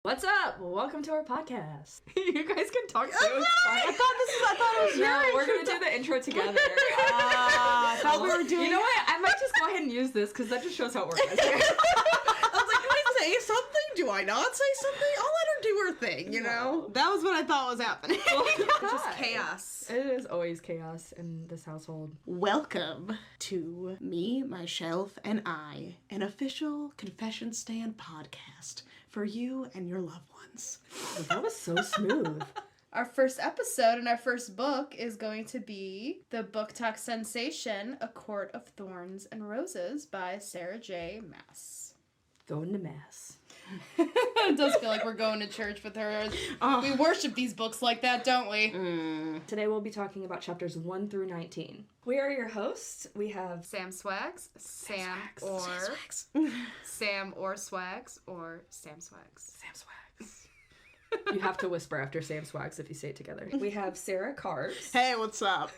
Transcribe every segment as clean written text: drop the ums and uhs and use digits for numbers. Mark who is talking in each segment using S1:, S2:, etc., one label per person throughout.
S1: What's up? Welcome to our podcast. You guys can talk too.
S2: I thought it was
S1: No, we're gonna do the intro together.
S2: I thought we were doing.
S1: You know what? I might just go ahead and use this because that just shows how it works.
S2: I was like, do I say something? Do I not say something? I'll let her do her thing, you know? That was what I thought was happening. Just chaos.
S1: It is always chaos in this household.
S2: Welcome to Me, My Shelf, and I, an official confession stand podcast for you and your loved ones.
S1: That was so smooth.
S3: Our first episode and our first book is going to be the book talk sensation, A Court of Thorns and Roses by Sarah J. Maas.
S1: Going to mass.
S3: It does feel like we're going to church with her. We worship these books like that, don't we?
S1: Today we'll be talking about chapters 1 through 19. We are your hosts. We have
S3: Sam Swags, Sam or Swags, or Sam Swags.
S1: Sam Swags. You have to whisper after Sam Swags if you say it together. We have Sarah Carbs.
S2: Hey, what's up?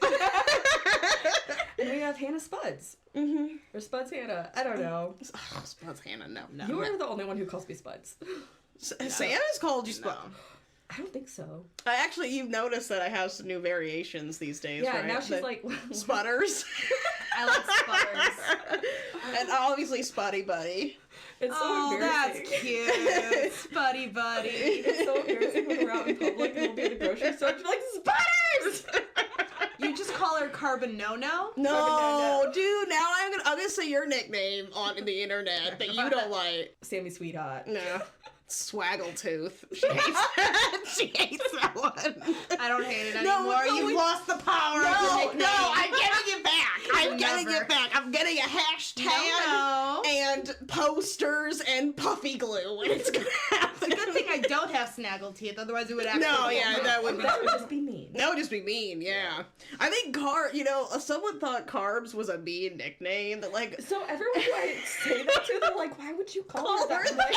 S1: And we have Hannah Spuds.
S2: Mm-hmm.
S1: Or Spuds Hannah. I don't know.
S2: Oh, Spuds Hannah, no.
S1: You are the only one who calls me Spuds.
S2: Sam has called you Spud.
S1: I don't think so.
S2: You've noticed that I have some new variations these days,
S1: yeah,
S2: right?
S1: now she's like...
S2: Sputters.
S3: I like sputters.
S2: And obviously Spuddy Buddy.
S1: It's so embarrassing.
S3: That's cute. Spuddy buddy.
S1: It's so embarrassing when we're out in public and we'll be at the grocery store and be like, Sputters!
S3: You just call her Carbon No-No?
S2: No, dude, now I'm gonna say your nickname on the internet that you don't like.
S1: Sammy Sweetheart.
S2: No. Swaggletooth. She hates that. She hates that one.
S3: I don't hate it anymore. You've lost the power of your nickname.
S2: No, I'm getting it back. I'm getting it back. I'm getting a hashtag and posters and puffy glue. And it's gonna happen.
S3: It's a good thing I don't have snaggle teeth, otherwise it would actually
S2: that would
S1: just be mean.
S2: That would just be mean, yeah. I think someone thought Carbs was a mean nickname. That
S1: So everyone who I say that to, they're like, why would you call her that? I'm like,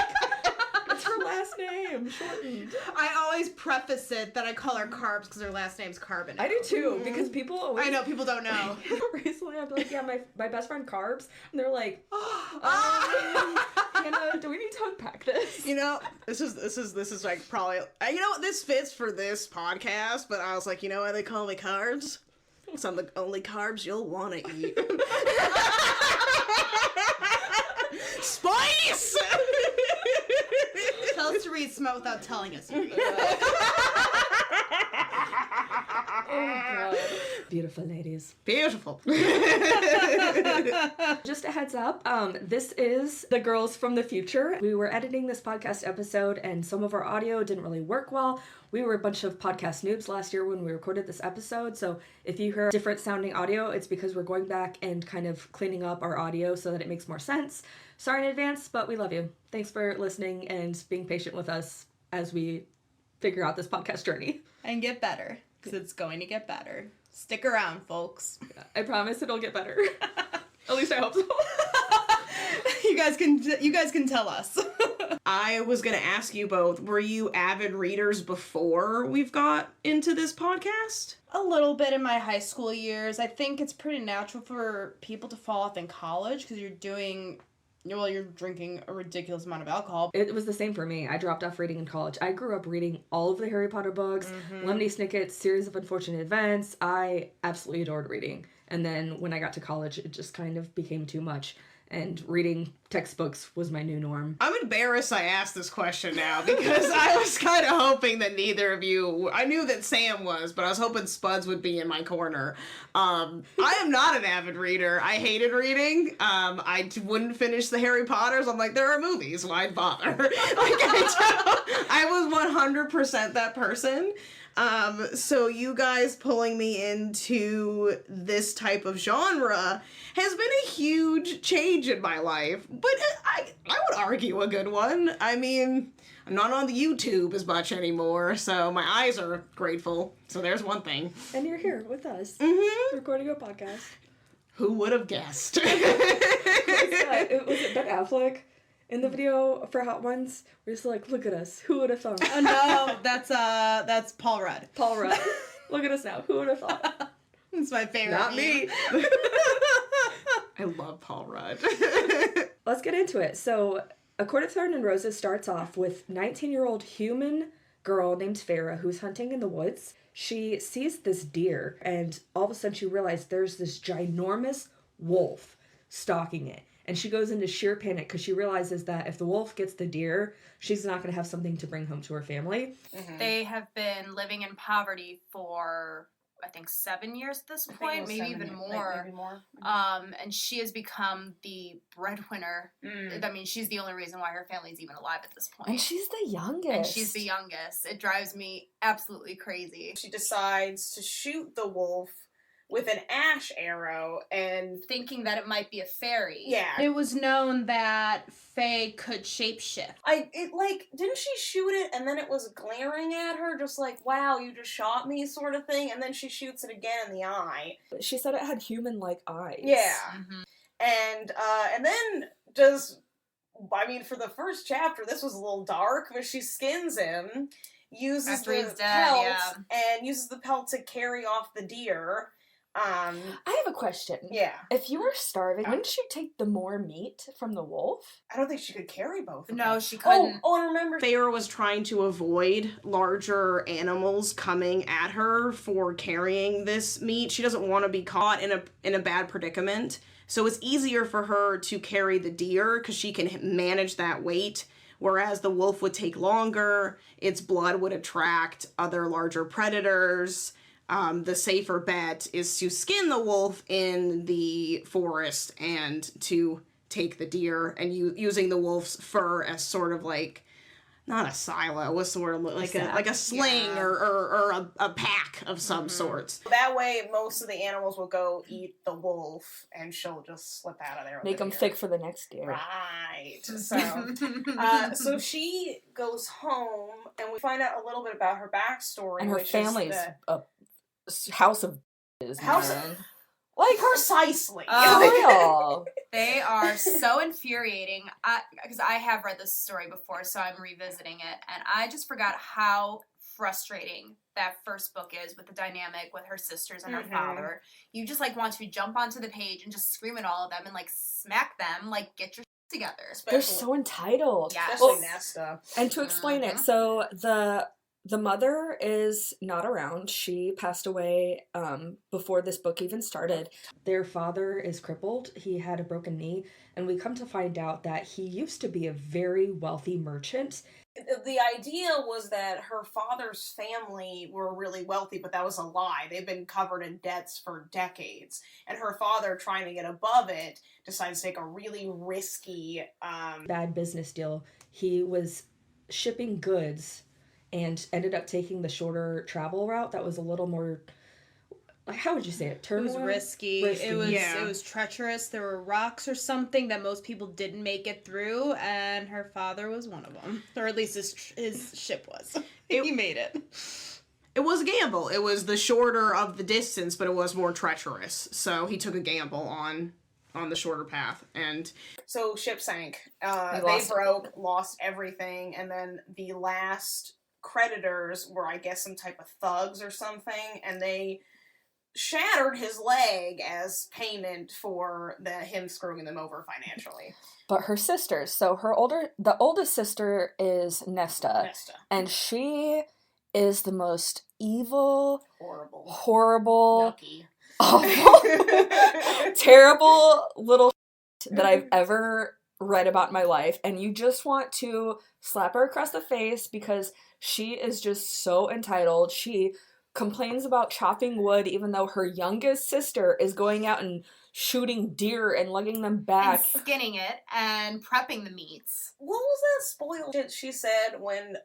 S1: it's her last name, shortened.
S3: I always preface it that I call her Carbs because her last name's Carbon.
S1: I do too, because people always...
S3: I know, people don't know.
S1: Recently I'd be like, yeah, my best friend Carbs, and they're like, Hannah, do we need to unpack this?
S2: This is like probably, this fits for this podcast, but I was like, why they call me Carbs? Because I'm the only carbs you'll want to eat. Spice!
S3: Tell us to read smut without telling us to read.
S1: Oh, God. Beautiful ladies.
S2: Beautiful.
S1: Just a heads up, this is the girls from the future. We were editing this podcast episode and some of our audio didn't really work well. We were a bunch of podcast noobs last year when we recorded this episode, so if you hear different sounding audio, it's because we're going back and kind of cleaning up our audio so that it makes more sense. Sorry in advance, but we love you. Thanks for listening and being patient with us as we figure out this podcast journey.
S3: And get better, because it's going to get better. Stick around, folks.
S1: I promise it'll get better. At least I hope so.
S3: You guys can tell us.
S2: I was going to ask you both, were you avid readers before we've got into this podcast?
S3: A little bit in my high school years. I think it's pretty natural for people to fall off in college because you're drinking a ridiculous amount of alcohol.
S1: It was the same for me. I dropped off reading in college. I grew up reading all of the Harry Potter books, Lemony Snicket's Series of Unfortunate Events. I absolutely adored reading. And then when I got to college, it just kind of became too much. And reading textbooks was my new norm.
S2: I'm embarrassed I asked this question now because I was kind of hoping that neither of you... I knew that Sam was, but I was hoping Spuds would be in my corner. I am not an avid reader. I hated reading. I wouldn't finish the Harry Potters. I'm like, there are movies. Why bother? I was 100% that person. So you guys pulling me into this type of genre has been a huge change in my life, but I would argue a good one. I mean, I'm not on the YouTube as much anymore, so my eyes are grateful. So there's one thing.
S1: And you're here with us, recording a podcast.
S2: Who would have guessed?
S1: Was it Ben Affleck? In the video for Hot Ones, we're just like, look at us. Who would have thought?
S3: Oh no, that's Paul Rudd.
S1: Paul Rudd. Look at us now. Who would have thought?
S3: It's my favorite.
S1: Not me.
S2: I love Paul Rudd.
S1: Let's get into it. So A Court of Thorns and Roses starts off with 19-year-old human girl named Farah who's hunting in the woods. She sees this deer, and all of a sudden she realizes there's this ginormous wolf stalking it. And she goes into sheer panic because she realizes that if the wolf gets the deer, she's not going to have something to bring home to her family.
S4: Mm-hmm. They have been living in poverty for, I think, 7 years at this point, maybe even more.
S3: Maybe more.
S4: And she has become the breadwinner. I mean, she's the only reason why her family's even alive at this point.
S1: And she's the youngest.
S4: It drives me absolutely crazy.
S2: She decides to shoot the wolf with an ash arrow, and
S4: thinking that it might be a fairy.
S2: Yeah.
S3: It was known that Fae could shapeshift.
S2: Didn't she shoot it and then it was glaring at her, just like, wow, you just shot me sort of thing, and then she shoots it again in the eye.
S1: She said it had human-like eyes.
S2: Yeah. Mm-hmm. And then for the first chapter, this was a little dark, but she skins him, uses the pelt to carry off the deer.
S1: I have a question.
S2: Yeah.
S1: If you were starving, wouldn't you take the more meat from the wolf?
S2: I don't think she could carry both of them.
S4: No, she couldn't.
S2: Oh, and remember, Feyre was trying to avoid larger animals coming at her for carrying this meat. She doesn't want to be caught in a bad predicament. So it's easier for her to carry the deer because she can manage that weight. Whereas the wolf would take longer, its blood would attract other larger predators. The safer bet is to skin the wolf in the forest and to take the deer, and using the wolf's fur as sort of like, not a silo, what's the word, like a sling or a pack of some sorts. That way, most of the animals will go eat the wolf, and she'll just slip out of there.
S1: Make them thick for the next deer.
S2: Right. So she goes home, and we find out a little bit about her backstory,
S1: and her family's a house of
S2: like precisely.
S4: They are so infuriating. Because I have read this story before, so I'm revisiting it, and I just forgot how frustrating that first book is with the dynamic with her sisters and her father. You just want to jump onto the page and just scream at all of them and smack them, get your together.
S1: They're so entitled.
S4: Yeah.
S2: Especially Nesta.
S1: And to explain it, so the mother is not around. She passed away before this book even started. Their father is crippled. He had a broken knee. And we come to find out that he used to be a very wealthy merchant.
S2: The idea was that her father's family were really wealthy, but that was a lie. They've been covered in debts for decades. And her father, trying to get above it, decides to take a really risky
S1: bad business deal. He was shipping goods and ended up taking the shorter travel route that was a little more, how would you say it? Turmoil?
S3: It was risky. It was treacherous. There were rocks or something that most people didn't make it through, and her father was one of them. Or at least his ship was. He made it.
S2: It was a gamble. It was the shorter of the distance, but it was more treacherous. So he took a gamble on the shorter path. And so ship sank. They broke, lost everything, and then the last creditors were, I guess, some type of thugs or something, and they shattered his leg as payment for him screwing them over financially.
S1: But her sisters, so the oldest sister is Nesta. And she is the most evil, horrible, awful, terrible little that I've ever read about in my life, and you just want to slap her across the face because she is just so entitled. She complains about chopping wood even though her youngest sister is going out and shooting deer and lugging them back.
S4: And skinning it and prepping the meats.
S2: What was that spoiled shit she said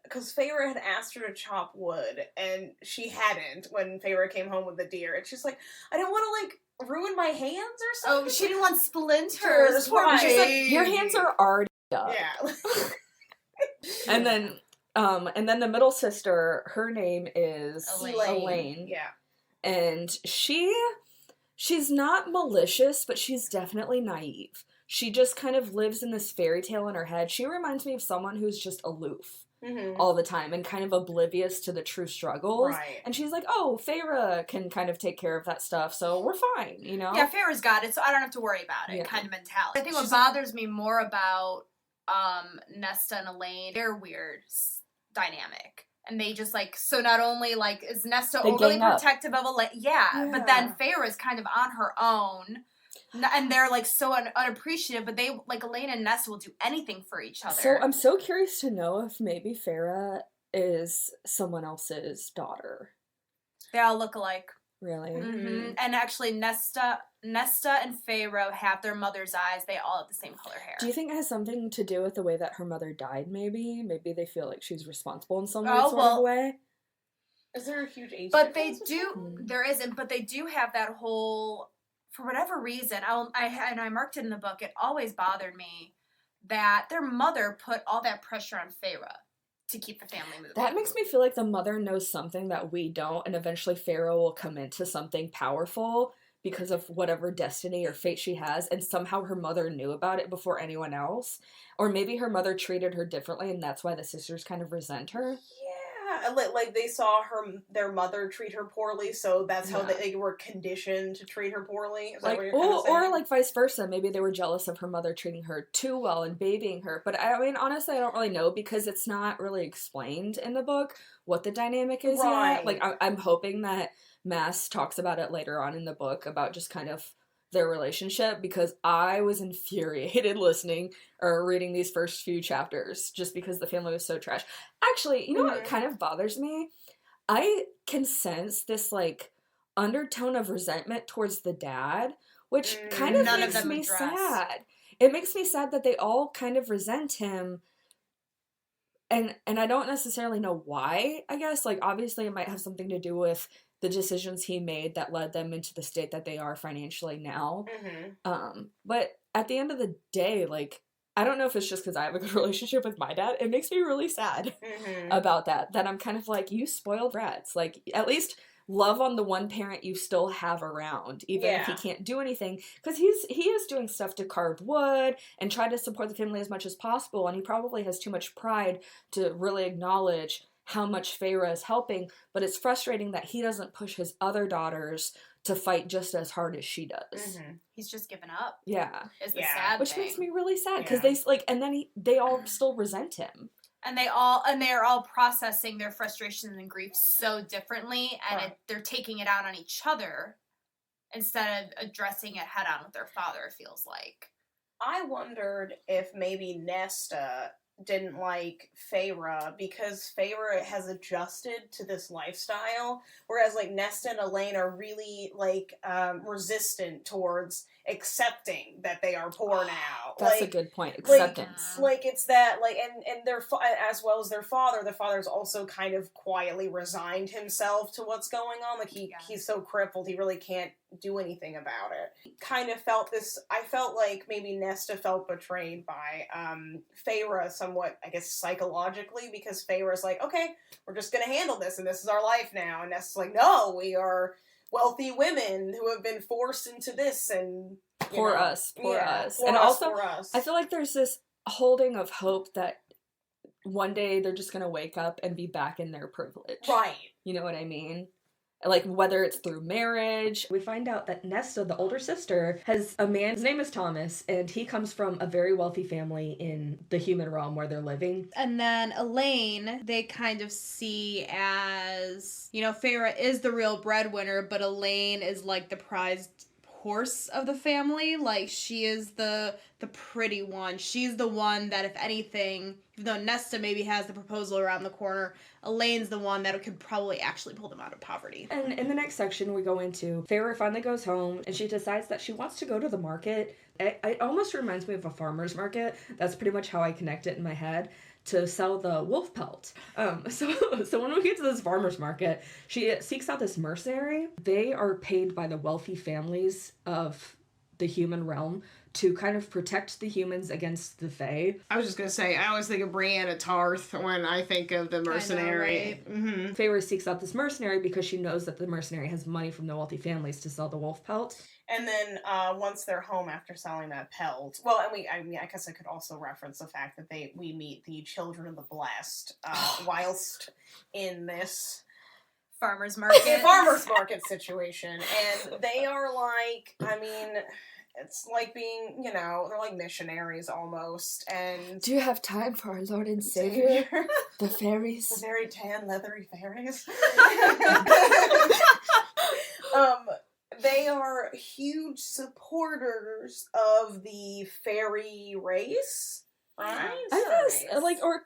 S2: because Feyre had asked her to chop wood and she hadn't when Feyre came home with the deer, and she's like, I don't want to ruin my hands or something.
S4: Oh, she didn't want splinters.
S2: Right.
S1: She's like, your hands are already up.
S2: Yeah.
S1: And then the middle sister, her name is Elaine.
S2: Yeah.
S1: And she's not malicious, but she's definitely naive. She just kind of lives in this fairy tale in her head. She reminds me of someone who's just aloof all the time and kind of oblivious to the true struggles.
S2: Right.
S1: And she's like, oh, Feyre can kind of take care of that stuff, so we're fine, you know?
S4: Yeah, Feyre's got it, so I don't have to worry about it, kind of mentality. I think what bothers me more about Nesta and Elaine, their weird dynamic. And they just, like, so not only, like, is Nesta overly protective of Elaine, but then Feyre's kind of on her own. And they're, like, so unappreciative, but they, like, Elaine and Nesta will do anything for each other.
S1: So I'm so curious to know if maybe Feyre is someone else's daughter.
S4: They all look alike.
S1: Really?
S4: Mm-hmm. And actually, Nesta and Feyre have their mother's eyes. They all have the same color hair.
S1: Do you think it has something to do with the way that her mother died, maybe? Maybe they feel like she's responsible in some sort of way?
S2: Is there a huge age
S4: But they do... There isn't, but they do have that whole... For whatever reason, I marked it in the book, it always bothered me that their mother put all that pressure on Feyre to keep the family moving.
S1: That makes me feel like the mother knows something that we don't, and eventually Feyre will come into something powerful because of whatever destiny or fate she has, and somehow her mother knew about it before anyone else. Or maybe her mother treated her differently, and that's why the sisters kind of resent her.
S2: Yeah, like they saw their mother treat her poorly, so that's how they were conditioned to treat her poorly. Is that what you're kind of saying?
S1: Or like vice versa. Maybe they were jealous of her mother treating her too well and babying her. But I mean, honestly, I don't really know because it's not really explained in the book what the dynamic is yet. Like, I'm hoping that Mass talks about it later on in the book about just kind of their relationship, because I was infuriated reading these first few chapters just because the family was so trash. Actually, you know what kind of bothers me? I can sense this, like, undertone of resentment towards the dad, which kind of makes me sad. It makes me sad that they all kind of resent him, and I don't necessarily know why, I guess. Like, obviously it might have something to do with the decisions he made that led them into the state that they are financially now. But at the end of the day, like, I don't know if it's just because I have a good relationship with my dad. It makes me really sad about that I'm kind of like, you spoiled brats. Like, at least love on the one parent you still have around, even if he can't do anything. Because he is doing stuff to carve wood and try to support the family as much as possible, and he probably has too much pride to really acknowledge how much Feyre is helping, but it's frustrating that he doesn't push his other daughters to fight just as hard as she does.
S4: He's just given up.
S1: Yeah.
S4: Is the sad
S1: Which
S4: thing.
S1: makes me really sad, because they all still resent him.
S4: And they're all processing their frustrations and grief so differently, and they're taking it out on each other instead of addressing it head on with their father, it feels like.
S2: I wondered if maybe Nesta didn't like Feyre because Feyre has adjusted to this lifestyle, whereas like Nesta and Elaine are really like resistant towards accepting that they are poor now.
S1: That's
S2: like,
S1: a good point. Acceptance.
S2: Like it's that like and their as well as their father. The father's also kind of quietly resigned himself to what's going on. Like he's so crippled he really can't do anything about it. Kind of felt this. I felt like maybe Nesta felt betrayed by Feyre somewhat, I guess, psychologically, because Feyre's like, okay, we're just gonna handle this and this is our life now, and Nesta's like, no, we are wealthy women who have been forced into this, and
S1: poor us. And also I feel like there's this holding of hope that one day they're just gonna wake up and be back in their privilege.
S2: Right.
S1: You know what I mean? Like, whether it's through marriage. We find out that Nesta, the older sister, has a man, his name is Thomas, and he comes from a very wealthy family in the human realm where they're living.
S3: And then Elaine, they kind of see as, you know, Feyre is the real breadwinner, but Elaine is like the prized horse of the family. Like, she is the pretty one. She's the one that, if anything, even though Nesta maybe has the proposal around the corner, Elaine's the one that could probably actually pull them out of poverty.
S1: And in the next section we go into, Feyre finally goes home and she decides that she wants to go to the market. It almost reminds me of a farmer's market. That's pretty much how I connect it in my head, to sell the wolf pelt. So when we get to this farmer's market, she seeks out this mercenary. They are paid by the wealthy families of the human realm to kind of protect the humans against the Fae.
S2: I was just gonna say, I always think of Brienne Tarth when I think of the mercenary.
S3: I know, right?
S1: Feyre seeks out this mercenary because she knows that the mercenary has money from the wealthy families to sell the wolf pelt.
S2: And then once they're home after selling that pelt, well, and I guess I could also reference the fact that we meet the children of the blessed whilst in this
S4: farmer's market
S2: situation, and they are like, I mean, It's like being, they're like missionaries almost. And
S1: Do you have time for our Lord and Savior? The fairies?
S2: The very tan, leathery fairies. They are huge supporters of the fairy race, right?
S1: I guess, like, or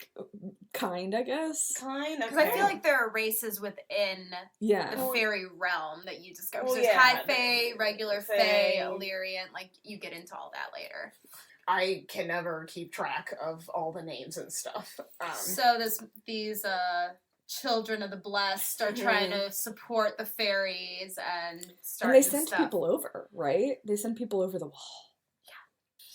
S1: kind, I guess.
S2: Kind of.
S4: Because I feel like there are races within the fairy realm that you discover. There's high fae, regular fae, Illyrian. Like, you get into all that later.
S2: I can never keep track of all the names and stuff.
S4: So these children of the blessed are trying to support the fairies and
S1: they send people over, right? They send people over the wall. Yeah.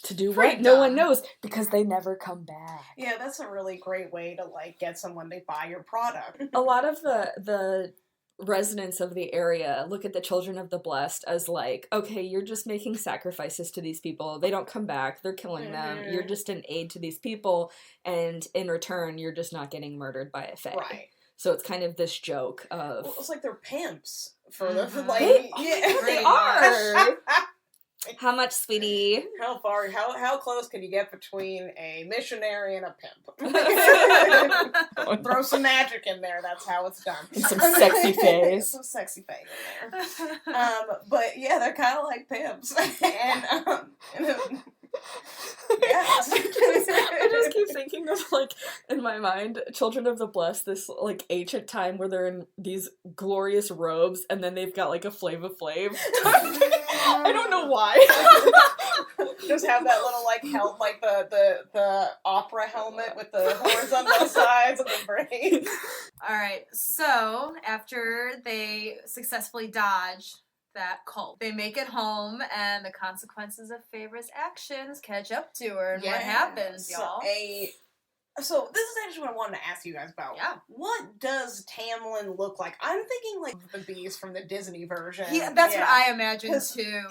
S1: To do
S4: Pretty
S1: what?
S4: dumb.
S1: No one knows, because they never come back.
S2: Yeah, that's a really great way to, like, get someone to buy your product.
S1: A lot of the residents of the area look at the children of the blessed as like, okay, you're just making sacrifices to these people. They don't come back. They're killing them. You're just an aid to these people, and in return, you're just not getting murdered by a fae.
S2: Right.
S1: So it's kind of this joke of...
S2: Well, it's like they're pimps for the, like...
S1: They are! How much, sweetie?
S2: How close can you get between a missionary and a pimp? Throw some magic in there, that's how it's done.
S1: And some sexy face.
S2: Some sexy face in there. But yeah, they're kind of like pimps.
S1: I just keep thinking of, like, in my mind, Children of the Blessed, this, like, ancient time where they're in these glorious robes, and then they've got, like, a Flav of Flav. I don't know why.
S2: Just have that little, like, like, the opera helmet with the horns on both sides and the braids.
S4: Alright, so, after they successfully dodge that cult, they make it home, and the consequences of Feyre's actions catch up to her, and what happens, y'all?
S2: So this is actually what I wanted to ask you guys about.
S4: Yeah.
S2: What does Tamlin look like? I'm thinking like the beast from the Disney version.
S4: Yeah, that's what I imagine too.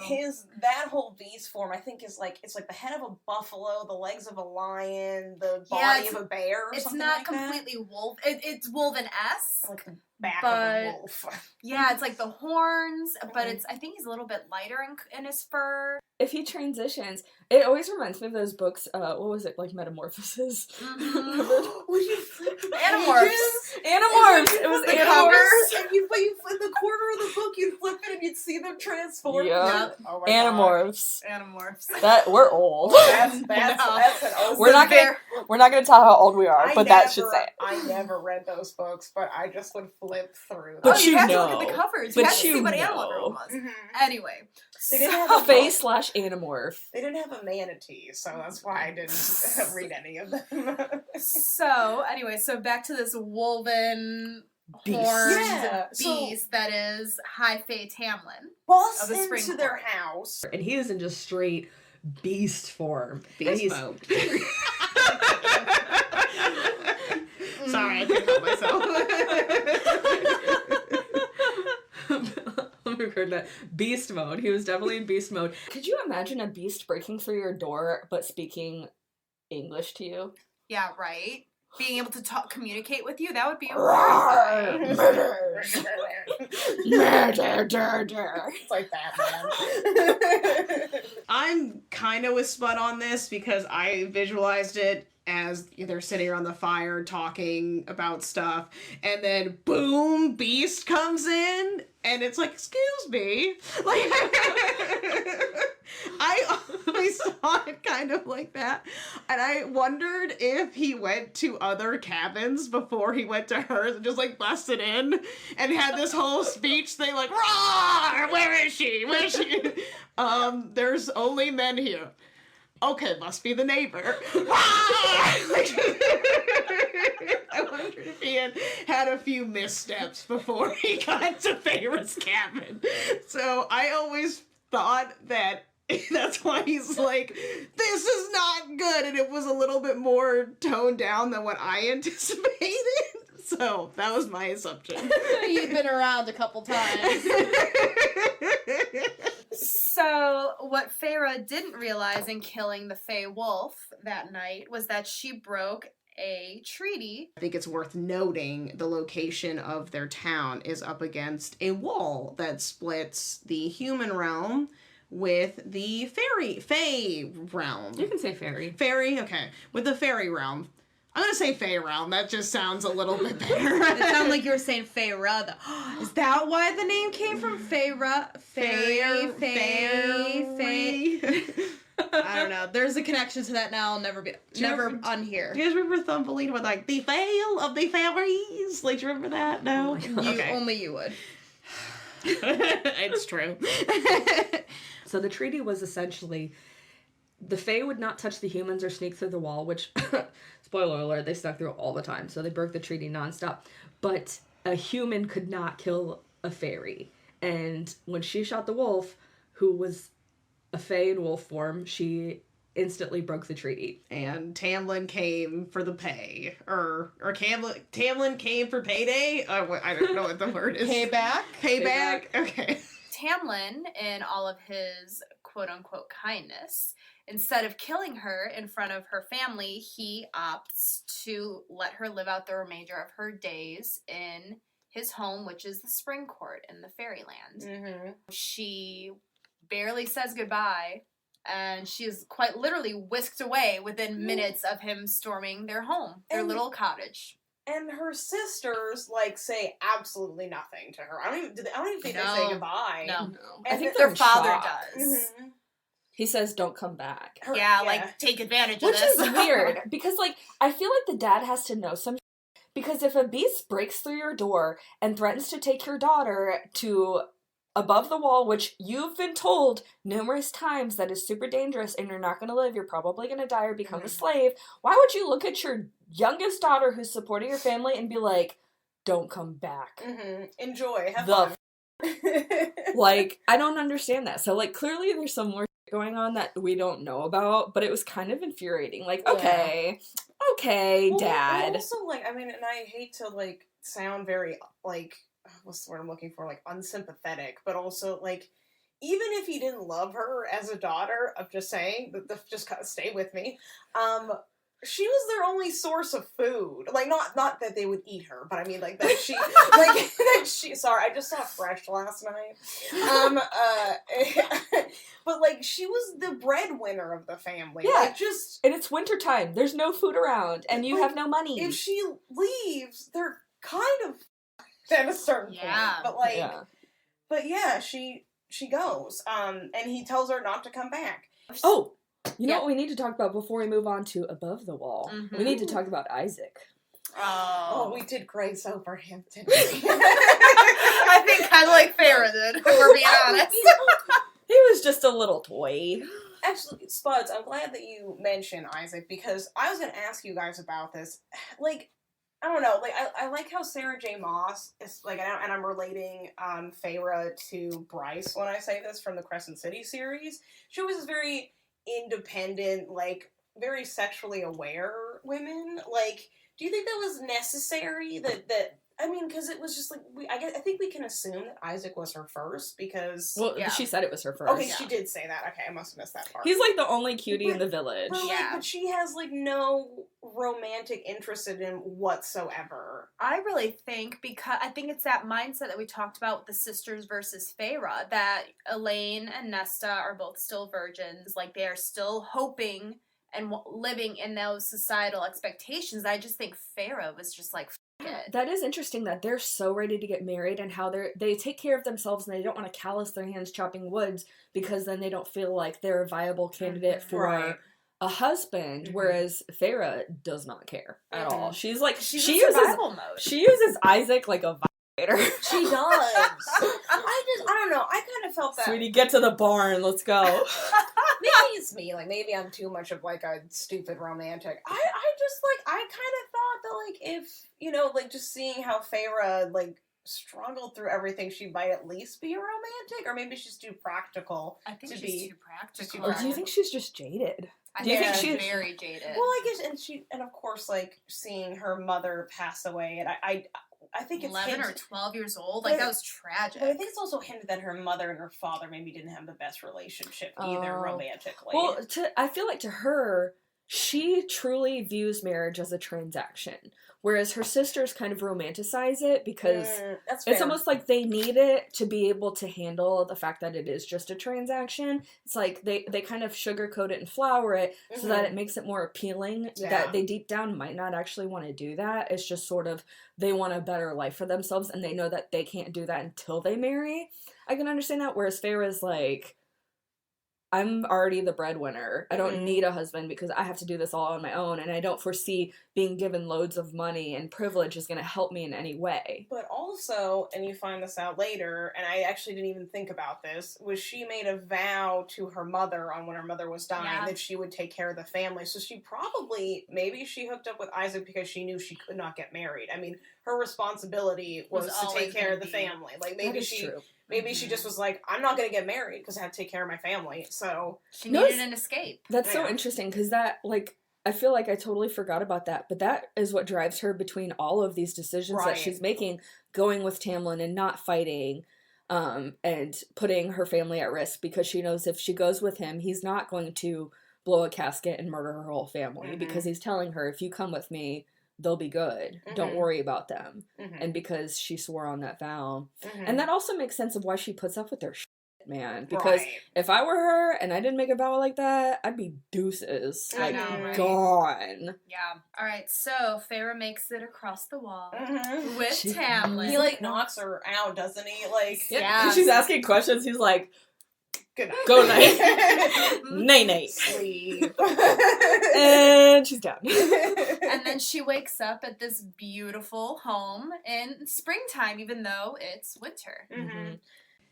S2: That whole beast form, I think, is like it's like the head of a buffalo, the legs of a lion, the body of a bear. Or
S4: it's
S2: something
S4: not
S2: like
S4: completely wolf. It's wolven-esque.
S2: Like the back of a wolf.
S4: Yeah, it's like the horns, but I think he's a little bit lighter in his fur.
S1: If he transitions, it always reminds me of those books, what was it, like Metamorphoses?
S4: Mm-hmm.
S1: Animorphs! Animorphs! It was Animorphs!
S2: And you in the corner of the book, you'd flip it and you'd see them transform.
S1: Yep.
S2: Oh my
S1: Animorphs.
S2: God.
S1: That we're old.
S2: That's an old.
S1: We're not gonna tell how old we are, but that should say it.
S2: I never read those books, but I just would flip through them.
S1: But
S4: you have to look at the covers. You have to see what
S1: know.
S4: animal everyone was.
S2: Mm-hmm.
S4: Anyway.
S2: They didn't have a
S1: Fae/Animorph.
S2: They didn't have a manatee, so that's why I didn't read any of them.
S4: So, anyway, back to this woven horned beast that is High Fae Tamlin.
S2: Busts into their house.
S1: And he is in just straight beast form.
S2: Beast mode. Sorry, I couldn't help myself.
S1: Heard that. Beast mode. He was definitely in beast mode. Could you imagine a beast breaking through your door but speaking English to you?
S4: Yeah, right. Being able to communicate with you, that would be
S2: horrifying. Murder. It's like that, man. I'm kind of with Spud on this because I visualized it as they're sitting around the fire talking about stuff, and then boom, Beast comes in, and it's like, excuse me. Like, I always saw it kind of like that, and I wondered if he went to other cabins before he went to hers and just like busted in and had this whole speech thing like, "Roar! Where is she? Where is she? There's only men here." Okay, must be the neighbor. I wondered if he had a few missteps before he got to Feyre's cabin. So I always thought that that's why he's like, this is not good, and it was a little bit more toned down than what I anticipated. So that was my assumption.
S3: You've been around a couple times.
S4: So, what Feyre didn't realize in killing the Fey Wolf that night was that she broke a treaty.
S2: I think it's worth noting the location of their town is up against a wall that splits the human realm with the Fae realm.
S1: You can say fairy.
S2: Fairy? Okay. With the fairy realm. I'm gonna say Fae realm. That just sounds a little bit better.
S3: It sounded like you were saying Feyre, though. Is that why the name came from Feyre? Fairy. I don't know. There's a connection to that now. I'll never unhear.
S2: Do you guys remember Thumbelina with like the veil of the fairies? Like, do you remember that? No?
S3: Only you would.
S2: It's true.
S1: So the treaty was essentially the Fae would not touch the humans or sneak through the wall, which, spoiler alert, they snuck through all the time, so they broke the treaty nonstop. But a human could not kill a fairy. And when she shot the wolf, who was a Fae in wolf form, she instantly broke the treaty.
S2: And Tamlin came for the pay. Or Tamlin came for payday? I don't know what the word is.
S3: Payback?
S2: Payback? Okay.
S4: Tamlin, in all of his quote-unquote kindness, instead of killing her in front of her family, he opts to let her live out the remainder of her days in his home, which is the Spring Court in the Fairyland.
S3: Mm-hmm.
S4: She barely says goodbye, and she is quite literally whisked away within minutes of him storming their home, their little cottage.
S5: And her sisters, like, say absolutely nothing to her. I don't even think they say goodbye.
S4: No.
S5: And
S1: I think
S4: their
S1: they're in
S4: father
S1: shock.
S4: does.
S5: Mm-hmm.
S1: He says, don't come back.
S4: Like, take advantage of
S1: Which
S4: this.
S1: is weird, because, like, I feel like the dad has to know some because if a beast breaks through your door and threatens to take your daughter to above the wall, which you've been told numerous times that is super dangerous and you're not going to live, you're probably going to die or become a slave, why would you look at your youngest daughter who's supporting your family and be like, don't come back?
S5: Mm-hmm. Enjoy. Have
S1: The
S5: fun.
S1: Like, I don't understand that. So, like, clearly there's some more going on that we don't know about, but it was kind of infuriating. Like, okay,
S5: Well,
S1: Dad.
S5: Also, like, I mean, and I hate to, like, sound very, like, what's the word I'm looking for? Like, unsympathetic, but also, like, even if he didn't love her as a daughter, I'm just saying, just kind of stay with me, she was their only source of food. Like, not that they would eat her, but I mean, like, that she, like, that she, sorry, I just saw Fresh last night. But, like, she was the breadwinner of the family.
S1: Yeah.
S5: Like, just...
S1: And it's wintertime. There's no food around, and you have no money.
S5: If she leaves, they're kind of at a certain point. But, like, but yeah, she goes. And he tells her not to come back.
S1: Oh, you know what we need to talk about before we move on to Above the Wall?
S4: Mm-hmm.
S1: We need to talk about Isaac.
S5: Oh, we did grace over him, didn't we?
S4: I think kind of like Farrah did, if we're being honest.
S1: He was just a little toy.
S5: Actually, Spuds, I'm glad that you mentioned Isaac, because I was going to ask you guys about this. Like, I don't know, like, I like how Sarah J. Maas is, like, and I'm relating Feyre to Bryce when I say this from the Crescent City series. She was this very independent, like, very sexually aware women. Like, do you think that was necessary? That I mean, because it was just like, I think we can assume that Isaac was her first, because...
S1: Well, she said it was her first.
S5: Okay, she did say that. Okay, I must have missed that part.
S1: He's like the only cutie in the village.
S5: But she has, like, no romantic interest in him whatsoever.
S4: I really think, because I think it's that mindset that we talked about with the sisters versus Feyre, that Elaine and Nesta are both still virgins. Like, they are still hoping and living in those societal expectations. I just think Feyre was just like, it.
S1: That is interesting that they're so ready to get married and how they take care of themselves and they don't want to callous their hands chopping woods because then they don't feel like they're a viable candidate for a husband, whereas Feyre does not care at all. She's like, she uses Isaac like a vibrator.
S5: She does. I don't know, I kind of felt that.
S1: Sweetie, get to the barn, let's go.
S5: Maybe it's me, like, maybe I'm too much of, like, a stupid romantic. I just, like, I kind of thought that, like, if, you know, like, just seeing how Feyre, like, struggled through everything, she might at least be a romantic, or maybe she's too practical.
S4: I think she's too practical.
S1: Or do you think she's just jaded?
S4: I
S1: Do you think
S4: she's
S1: she's
S4: very jaded?
S5: Well, I guess, and of course, like, seeing her mother pass away, and I think it's
S4: 11 or 12 years old. Like, that was tragic.
S5: But I think it's also hinted that her mother and her father maybe didn't have the best relationship either romantically.
S1: Well, I feel like to her, she truly views marriage as a transaction, whereas her sisters kind of romanticize it because
S5: that's
S1: it's
S5: fair.
S1: almost like they need it to be able to handle the fact that it is just a transaction. It's like they kind of sugarcoat it and flower it so that it makes it more appealing, that they deep down might not actually want to do that. It's just sort of they want a better life for themselves, and they know that they can't do that until they marry. I can understand that, whereas Feyre's like, I'm already the breadwinner. I don't need a husband because I have to do this all on my own, and I don't foresee being given loads of money and privilege is going to help me in any way.
S5: But also, and you find this out later, and I actually didn't even think about this, was she made a vow to her mother on when her mother was dying that she would take care of the family. So she probably, maybe she hooked up with Isaac because she knew she could not get married. I mean, her responsibility was to take care of the family. Like, maybe maybe she just was like, I'm not going to get married because I have to take care of my family. So
S4: she needed an escape.
S1: That's so interesting because that, like, I feel like I totally forgot about that, but that is what drives her between all of these decisions that she's making, going with Tamlin and not fighting, and putting her family at risk, because she knows if she goes with him, he's not going to blow a casket and murder her whole family, because he's telling her, if you come with me, they'll be good. Don't worry about them. And because she swore on that vow. And that also makes sense of why she puts up with their shit, man. Because if I were her and I didn't make a vow like that, I'd be deuces. Like, gone.
S4: Yeah. Alright, so Feyre makes it across the wall with Tamlin.
S5: He, like, knocks her out, doesn't he? Like,
S1: She's asking questions. He's like,
S5: good night.
S1: Go night. Nay.
S5: Sleep.
S1: And she's down.
S4: And then she wakes up at this beautiful home in springtime, even though it's winter.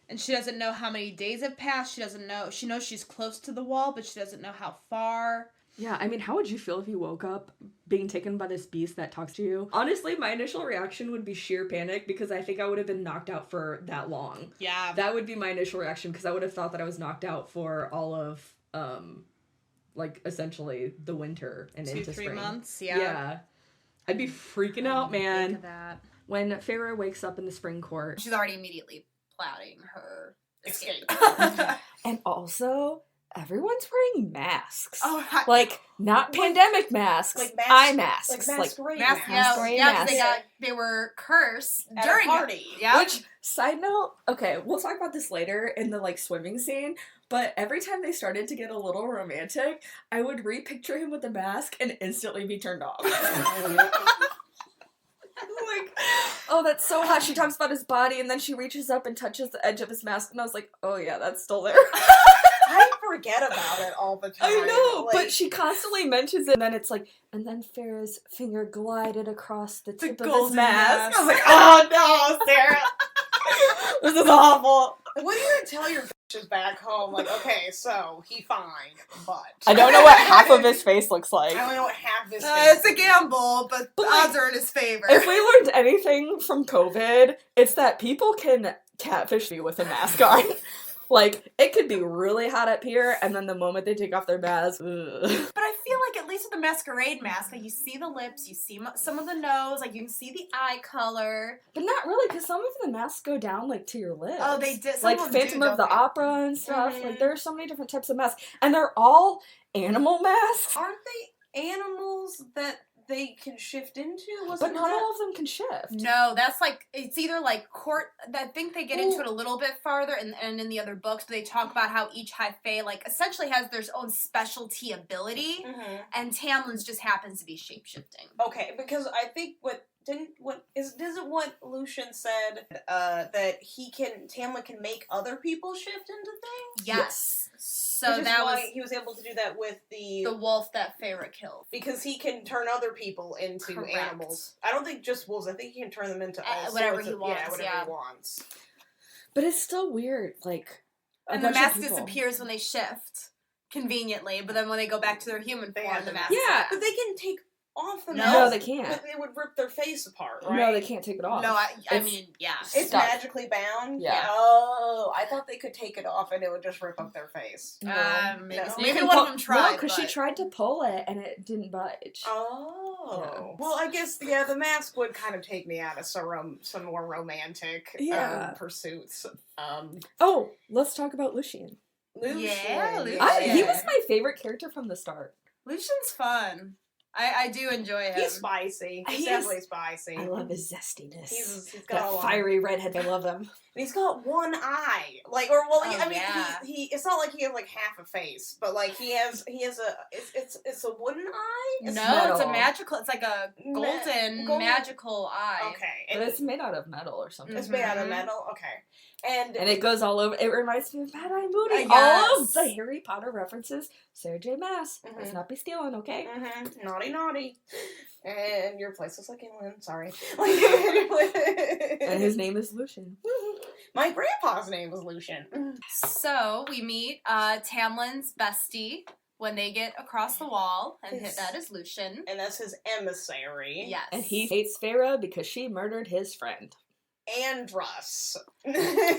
S3: And she doesn't know how many days have passed. She doesn't know. She knows she's close to the wall, but she doesn't know how far.
S1: Yeah, I mean, how would you feel if you woke up being taken by this beast that talks to you? Honestly, my initial reaction would be sheer panic, because I think I would have been knocked out for that long.
S3: Yeah.
S1: That would be my initial reaction, because I would have thought that I was knocked out for all of, like, essentially the winter and into spring.
S3: 2-3 months,
S1: Yeah. I'd be freaking out, man.
S3: Think of that.
S1: When Feyre wakes up in the spring court.
S4: She's already immediately plotting her escape.
S1: And also, everyone's wearing masks.
S4: Oh,
S1: like, not pandemic masks,
S5: like
S1: eye masks.
S5: Like masquerade
S4: masks.
S5: masks.
S4: Yeah, because they were cursed
S5: at
S4: during
S5: a party.
S4: Yeah.
S1: Which, side note, okay, we'll talk about this later in the, like, swimming scene, but every time they started to get a little romantic, I would re-picture him with the mask and instantly be turned off. Like, oh, that's so hot. She talks about his body, and then she reaches up and touches the edge of his mask, and I was like, oh yeah, that's still there.
S5: I forget about it all the time.
S1: I know,
S5: like,
S1: but she constantly mentions it, and then it's like, and then Farrah's finger glided across the tip of his mask. I was like, oh no, Sarah. This is awful.
S5: What are you going to tell your bitches back home? Like, okay, so, he fine, but...
S1: I don't know what half of his face looks like.
S5: I don't know what half of his face
S4: It's a gamble, but the odds are in his favor.
S1: If we learned anything from COVID, it's that people can catfish you with a mask on. Like, it could be really hot up here, and then the moment they take off their mask, ugh.
S4: But I feel like, at least with the masquerade mask, like, you see the lips, you see some of the nose, like, you can see the eye color.
S1: But not really, because some of the masks go down, like, to your lips.
S4: Oh, they did. Some
S1: Like,
S4: of them
S1: Phantom
S4: do,
S1: of the
S4: don't they?
S1: Opera and stuff. Like, there are so many different types of masks. And they're all animal masks.
S5: Aren't they animals that they can shift into?
S1: But not all of them can shift.
S4: No, that's like, it's either like court, I think they get into it a little bit farther and in the other books, but they talk about how each High Fae, like, essentially has their own specialty ability, and Tamlin's just happens to be shape-shifting.
S5: Okay, because I think isn't what Lucian said, that Tamlin can make other people shift into things?
S4: Yes. So
S5: Which is
S4: that
S5: why
S4: was
S5: he was able to do that with the
S4: wolf that Feyre killed.
S5: because he can turn other people into
S4: Correct.
S5: animals. I don't think just wolves. I think he can turn them into all
S4: whatever
S5: sorts
S4: he
S5: of,
S4: wants,
S5: whatever he wants.
S1: But it's still weird, like,
S4: And the mask disappears when they shift, conveniently, but then when they go back to their human form, the mask.
S1: Yeah.
S5: But they can take off the
S4: No.
S5: mask.
S1: No, they can't.
S5: But it would rip their face apart, right?
S1: No, they can't take it off.
S4: No, I
S1: It's-
S4: mean, yeah.
S5: It's
S1: stuck.
S5: magically bound?
S1: Yeah.
S5: Oh, I thought they could take it off and it would just rip up their face.
S4: Maybe,
S5: No.
S4: maybe one of them tried.
S1: No, because she
S4: but-
S1: tried to pull it and it didn't budge.
S5: Oh.
S1: Yeah.
S5: Well, I guess, the mask would kind of take me out of some more romantic pursuits.
S1: Oh, let's talk about Lucian.
S5: Lucian.
S4: Yeah, Lucian.
S1: He was my favorite character from the start.
S4: Lucian's fun. I do enjoy him.
S5: He's spicy. He's definitely spicy.
S1: I love his zestiness.
S5: He's got
S1: that
S5: a lot.
S1: fiery redhead. I love him.
S5: And he's got one eye, he it's not like he has like half a face, but like he has it's a wooden eye.
S4: No,
S1: metal.
S4: it's a magical. It's like a golden magical eye.
S5: Okay,
S1: But it's made out of metal or something.
S5: it's made out of metal. Okay, and
S1: it goes all over. It reminds me of Mad Eye Moody.
S4: Yes.
S1: All of the Harry Potter references. Sarah J. Maas. Let's
S5: Mhm.
S1: not be stealing, okay?
S5: naughty, and your place looks like England. Sorry,
S1: And his name is Lucian.
S5: My grandpa's name was Lucian.
S4: So we meet Tamlin's bestie when they get across the wall, and that is Lucian.
S5: And that's his emissary.
S4: Yes.
S1: And he hates Farah because she murdered his friend.
S5: And Russ.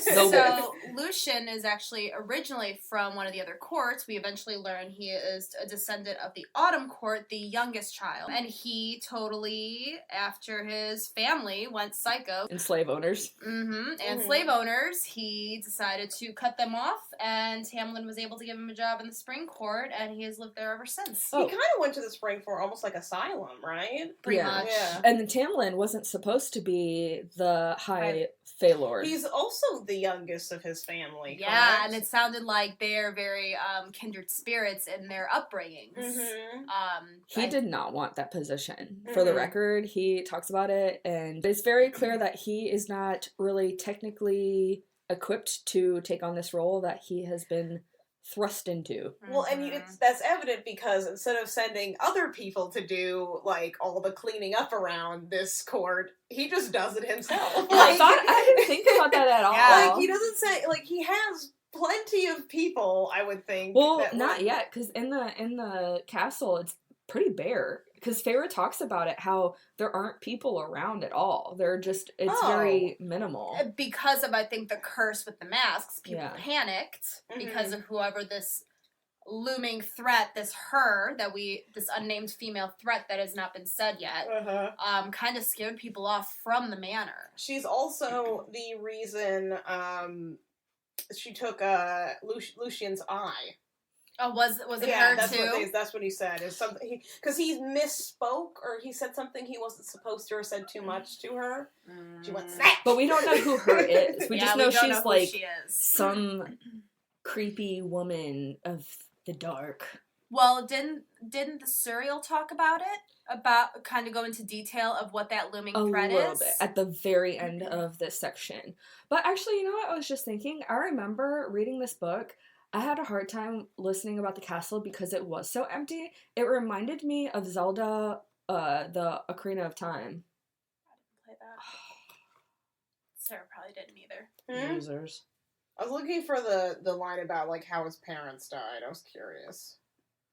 S4: So Lucian is actually originally from one of the other courts. We eventually learn he is a descendant of the Autumn Court, the youngest child. And he totally, after his family went psycho.
S1: And slave owners.
S4: And slave owners, he decided to cut them off, and Tamlin was able to give him a job in the Spring Court, and he has lived there ever since.
S5: He kind of went to the Spring for almost like asylum, right?
S4: Pretty much.
S5: Yeah.
S1: And the Tamlin wasn't supposed to be the High Fae Lord.
S5: He's also the youngest of his family.
S4: Yeah,
S5: correct?
S4: and it sounded like they are very kindred spirits in their upbringings.
S1: He did not want that position. For the record, he talks about it, and it's very clear that he is not really technically equipped to take on this role that he has been thrust into.
S5: Well, and that's evident because instead of sending other people to do like all the cleaning up around this court, he just does it himself.
S1: I didn't think about that at all.
S5: Like he doesn't say like he has plenty of people. I would think.
S1: Well, not yet, because in the castle it's pretty bare. Because Farah talks about it, how there aren't people around at all. It's very minimal.
S4: Because of, I think, the curse with the masks, people
S1: Yeah.
S4: panicked because of whoever this looming threat, this unnamed female threat that has not been said yet, kind of scared people off from the manor.
S5: She's also the reason she took Lucian's eye.
S4: Oh, was it her too?
S5: That's what he said. Is something because he misspoke or he said something he wasn't supposed to or said too much to her. She went snap.
S1: But we don't know who her is. We just know she's like
S4: she is.
S1: some creepy woman of the dark.
S4: Well, didn't the Suriel talk about it? About kind of go into detail of what that looming threat is?
S1: A little bit at the very end of this section. But actually, you know what I was just thinking? I remember reading this book. I had a hard time listening about the castle because it was so empty. It reminded me of Zelda, the Ocarina of Time.
S4: I didn't play that. Sarah probably didn't either.
S1: Losers.
S5: I was looking for the line about like how his parents died. I was curious.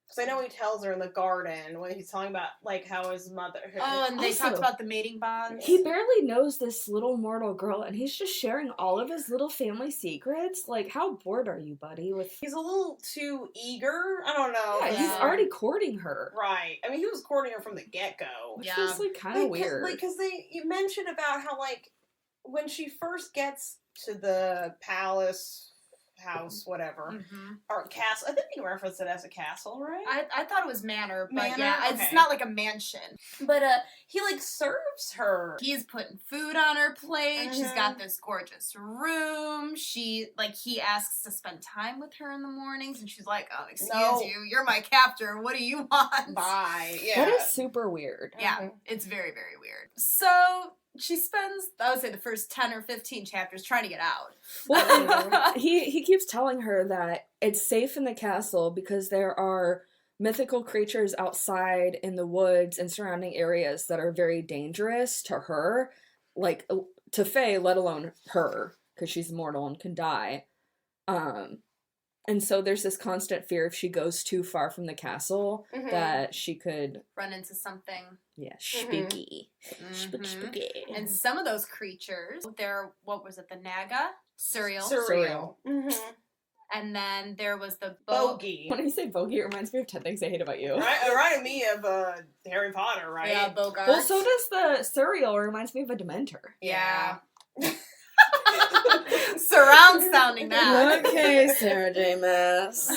S5: Because I know he tells her in the garden when he's talking about like how his mother.
S4: And they talked about the mating bond.
S1: He barely knows this little mortal girl, and he's just sharing all of his little family secrets. Like, how bored are you, buddy?
S5: He's a little too eager. I don't know.
S1: Yeah, he's already courting her.
S5: Right. I mean, he was courting her from the get-go.
S1: Which was like kind of weird.
S5: Because you mentioned about how like when she first gets to the palace. House, whatever, or castle. I think you referenced it as a castle, right?
S4: I thought it was manor, but
S5: Manor?
S4: yeah,
S5: Okay.
S4: it's not like a mansion.
S5: But he like serves her.
S4: He's putting food on her plate. She's got this gorgeous room. He asks to spend time with her in the mornings, and she's like, "Oh, excuse you, you're my captor. What do you want?"
S5: Bye. Yeah,
S1: that is super weird.
S4: Yeah, it's very, very weird. So she spends, I would say, the first 10 or 15 chapters trying to get out.
S1: Well, he keeps telling her that it's safe in the castle because there are mythical creatures outside in the woods and surrounding areas that are very dangerous to her, like to Faye, let alone her, because she's mortal and can die. And so there's this constant fear if she goes too far from the castle that she could
S4: run into something.
S1: Yeah, spooky. Spooky.
S4: And some of those creatures, what was it, the Naga? Suriel. And then there was the
S5: Bogey.
S1: When I say bogey, it reminds me of 10 Things I Hate About You.
S5: Right, it reminded me of Harry Potter, right?
S4: Yeah, Bogart.
S1: Well, so does the Suriel. Reminds me of a Dementor.
S4: Yeah. Surround sounding that.
S1: Okay, Sarah J. Maas.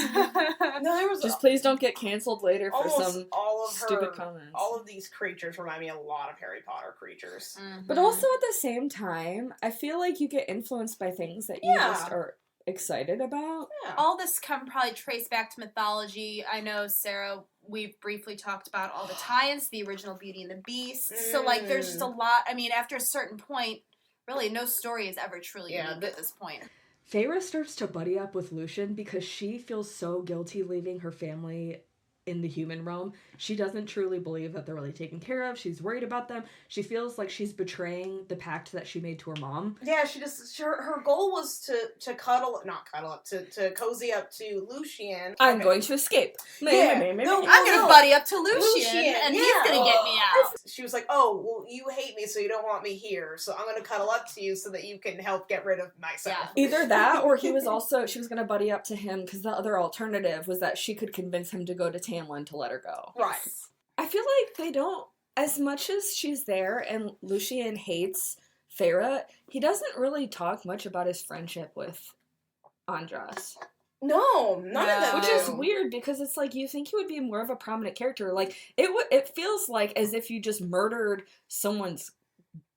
S5: No, there was
S1: Just please don't get canceled later for
S5: almost
S1: some
S5: all of
S1: stupid comments.
S5: All of these creatures remind me a lot of Harry Potter creatures.
S4: Mm-hmm.
S1: But also at the same time, I feel like you get influenced by things that you just are excited about.
S5: Yeah.
S4: All this can probably trace back to mythology. I know, Sarah, we've briefly talked about all the tie-ins, the original Beauty and the Beast. So, like, there's just a lot. I mean, after a certain point, really, no story is ever truly unique at this point.
S1: Feyre starts to buddy up with Lucian because she feels so guilty leaving her family in the human realm. She doesn't truly believe that they're really taken care of. She's worried about them. She feels like she's betraying the pact that she made to her mom.
S5: Yeah, her goal was to cozy up to Lucian.
S1: I'm going to escape.
S5: Yeah.
S4: I'm gonna buddy up to Lucian and he's gonna get me out.
S5: She was like, oh, well, you hate me, so you don't want me here, so I'm gonna cuddle up to you so that you can help get rid of myself.
S4: Yeah.
S1: Either that, or she was going to buddy up to him because the other alternative was that she could convince him to go to Tamlin to let her go.
S5: Right.
S1: I feel like they don't, as much as she's there and Lucian hates Feyre, he doesn't really talk much about his friendship with Andras.
S5: No, none of that.
S1: Which is weird because it's like you think he would be more of a prominent character. Like it feels like as if you just murdered someone's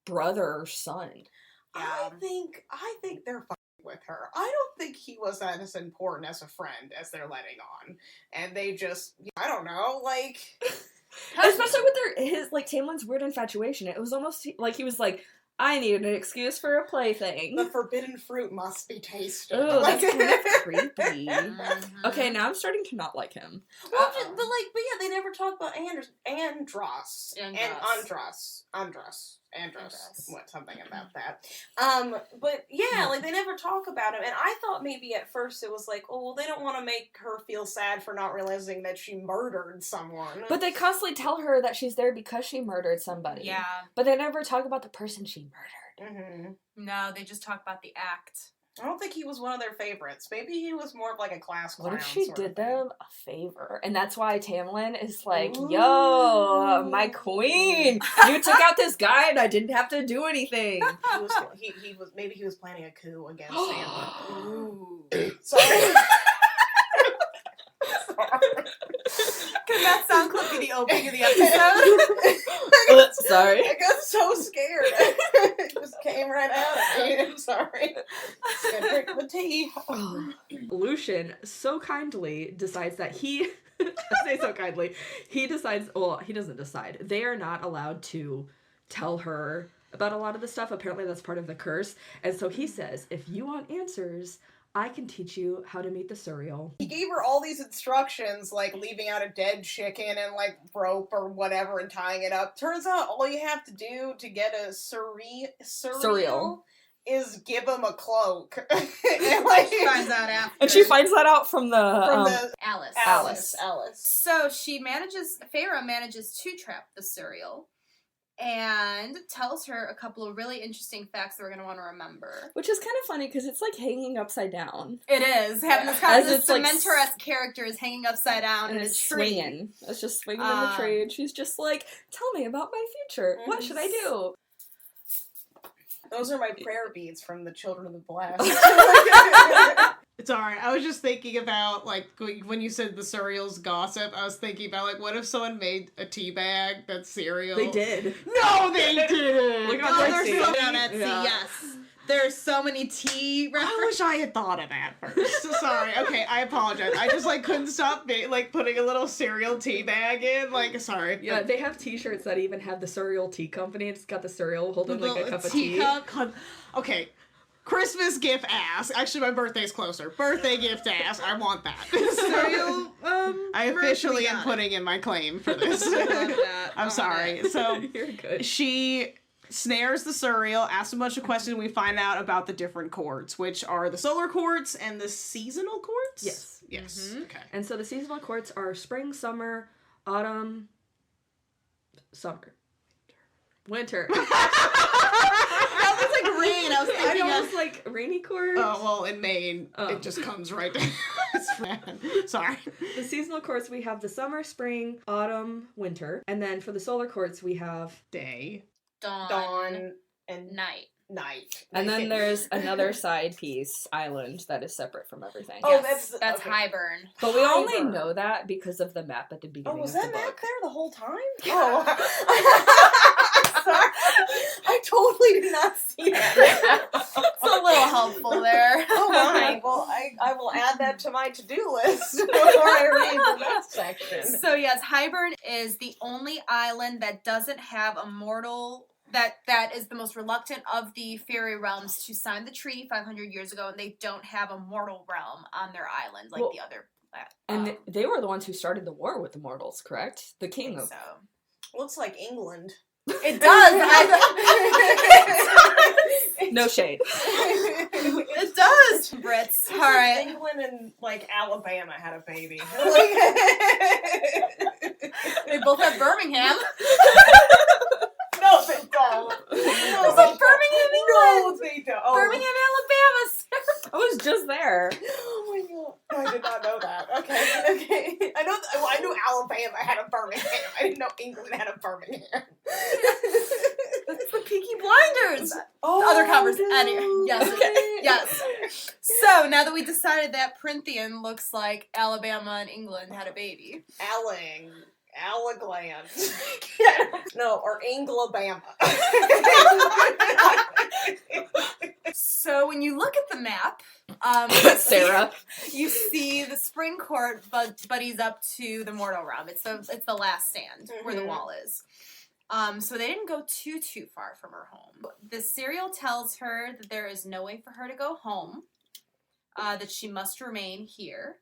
S1: brother or son.
S5: I think they're fucking with her. I don't think he was as important as a friend as they're letting on, and they just, I don't know, like.
S1: Especially with his like Tamlin's weird infatuation. It was almost like he was like, I need an excuse for a plaything.
S5: The forbidden fruit must be tasted.
S1: Oh, that's kind of creepy.
S4: Mm-hmm.
S1: Okay, now I'm starting to not like him.
S5: Well, but yeah, they never talk about Andros. What, something about that. But yeah, like they never talk about him, and I thought maybe at first it was like, oh, well, they don't want to make her feel sad for not realizing that she murdered someone.
S1: But they constantly tell her that she's there because she murdered somebody.
S4: Yeah.
S1: But they never talk about the person she murdered.
S5: Mm-hmm.
S4: No, they just talk about the act.
S5: I don't think he was one of their favorites. Maybe he was more of like a class clown.
S1: What if she
S5: sort
S1: did
S5: of thing.
S1: them a favor? And that's why Tamlin is like, yo, my queen, you took out this guy and I didn't have to do anything.
S5: Maybe he was planning a coup against Tamlin.
S4: Ooh.
S5: Sorry.
S4: Can that sound clip be the opening of the episode?
S1: Sorry.
S5: I got so scared. It just came right out of me. I'm sorry. Just gonna drink the tea.
S1: Lucian so kindly decides that he, I say so kindly, he decides, well, he doesn't decide. They are not allowed to tell her about a lot of the stuff. Apparently that's part of the curse. And so he says, if you want answers, I can teach you how to meet the Suriel.
S5: He gave her all these instructions, like leaving out a dead chicken and like rope or whatever and tying it up. Turns out all you have to do to get a Suriel is give him a cloak. And like,
S4: She finds out after.
S1: And she finds that out from the
S4: Alice.
S5: Alice.
S4: So Feyre manages to trap the Suriel and tells her a couple of really interesting facts that we're going to want to remember.
S1: which is kind of funny because it's like hanging upside down.
S4: It is. Having this kind
S1: As
S4: of this
S1: it's, like,
S4: Dementor-esque character is hanging upside down
S1: And
S4: in a
S1: it's
S4: tree.
S1: swinging. It's just swinging in the tree. And she's just like, tell me about my future. What should I do?
S5: Those are my prayer beads from the Children of the Blast.
S2: It's alright. I was just thinking about, like, when you said the Suriel's gossip, I was thinking about, like, what if someone made a tea bag that's cereal?
S1: They did.
S2: No, they didn't!
S1: Look
S2: Oh,
S1: on
S2: there's
S1: Etsy.
S2: so many
S4: On Etsy, yes. There's so many tea
S2: I
S4: references.
S2: wish I had thought of that first. Sorry. Okay, I apologize. I just, like, couldn't stop, putting a little cereal tea bag in. Like, sorry.
S1: Yeah, they have t-shirts that even have the Suriel Tea Company. It's got the cereal holding like a cup of tea.
S2: Teacup. Okay. Christmas gift ass. Actually, my birthday's closer. Birthday gift ass. I want that.
S4: Cereal,
S2: I officially am putting in my claim for this. I'm sorry. So
S1: You're good.
S2: she snares the Suriel, asks a bunch of questions, and we find out about the different courts, which are the solar courts and the seasonal courts?
S1: Yes.
S2: Yes.
S4: Mhm.
S2: Okay.
S1: And so the seasonal courts are spring, summer, autumn, summer, winter.
S4: That was like rain. I was
S1: I
S4: thinking
S1: know
S4: of
S1: it's like rainy courts.
S2: Oh, well, in Maine,
S1: Oh.
S2: it just comes right down. It's fine. Sorry.
S1: The seasonal courts, we have the summer, spring, autumn, winter. And then for the solar courts, we have
S2: Day.
S4: dawn,
S5: Dawn and
S4: night.
S5: night.
S1: And then there's another side piece island that is separate from everything.
S5: Oh,
S3: Yes, that's
S5: okay.
S3: Highburn.
S1: But we only
S5: Highburn.
S1: know that because of the map at the beginning
S5: was
S1: of
S5: that
S1: the
S5: map
S1: book.
S5: there the whole time? Oh. Sorry. I totally did not see that.
S3: It's a little helpful there.
S5: Oh my. Well, I will add that to my to-do list before I read the next section.
S3: So yes, Highburn is the only island that doesn't have a mortal, that is the most reluctant of the fairy realms to sign the treaty 500 years ago, and they don't have a mortal realm on their island like the other.
S1: And they were the ones who started the war with the mortals, correct? The king of...
S3: So
S5: Looks like England.
S3: it does.
S1: No shade.
S3: It does. Brits. All right.
S5: England and like Alabama had a baby.
S3: They both have Birmingham.
S5: No, they don't. No,
S3: It's like Birmingham, England.
S5: No, they don't. Oh.
S3: Birmingham, Alabama.
S1: I was just there.
S5: Oh my god! No, I did not know that. Okay. I know. Well, I knew Alabama had a Birmingham. I didn't know England had a Birmingham.
S3: It's the Peaky Blinders.
S5: Oh,
S3: Other conversation. Anyway, yes.
S5: Okay.
S3: Yes. So now that we decided that Prynthian looks like Alabama and England had a baby.
S5: Allagland. No, or Englabama.
S3: So when you look at the map,
S1: Sarah.
S3: you see the spring court buddies up to the mortal realm. It's the last stand where the wall is. So they didn't go too far from her home. The Suriel tells her that there is no way for her to go home, that she must remain here.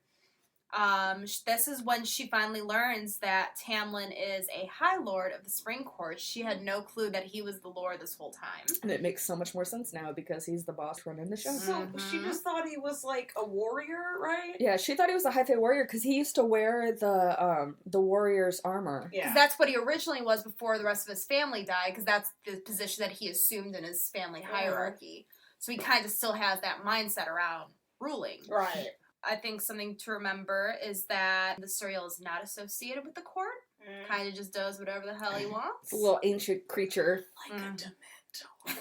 S3: This is when she finally learns that Tamlin is a High Lord of the Spring Court. She had no clue that he was the Lord this whole time.
S1: And it makes so much more sense now because he's the boss running the show.
S5: So she just thought he was like a warrior, right?
S1: Yeah, she thought he was a high fae warrior because he used to wear the warrior's armor.
S5: Yeah.
S3: Because that's what he originally was before the rest of his family died, because that's the position that he assumed in his family hierarchy. So he kind of still has that mindset around ruling.
S5: Right.
S3: I think something to remember is that the Suriel is not associated with the court. Kind of just does whatever the hell he wants.
S1: It's a little ancient creature.
S5: Like a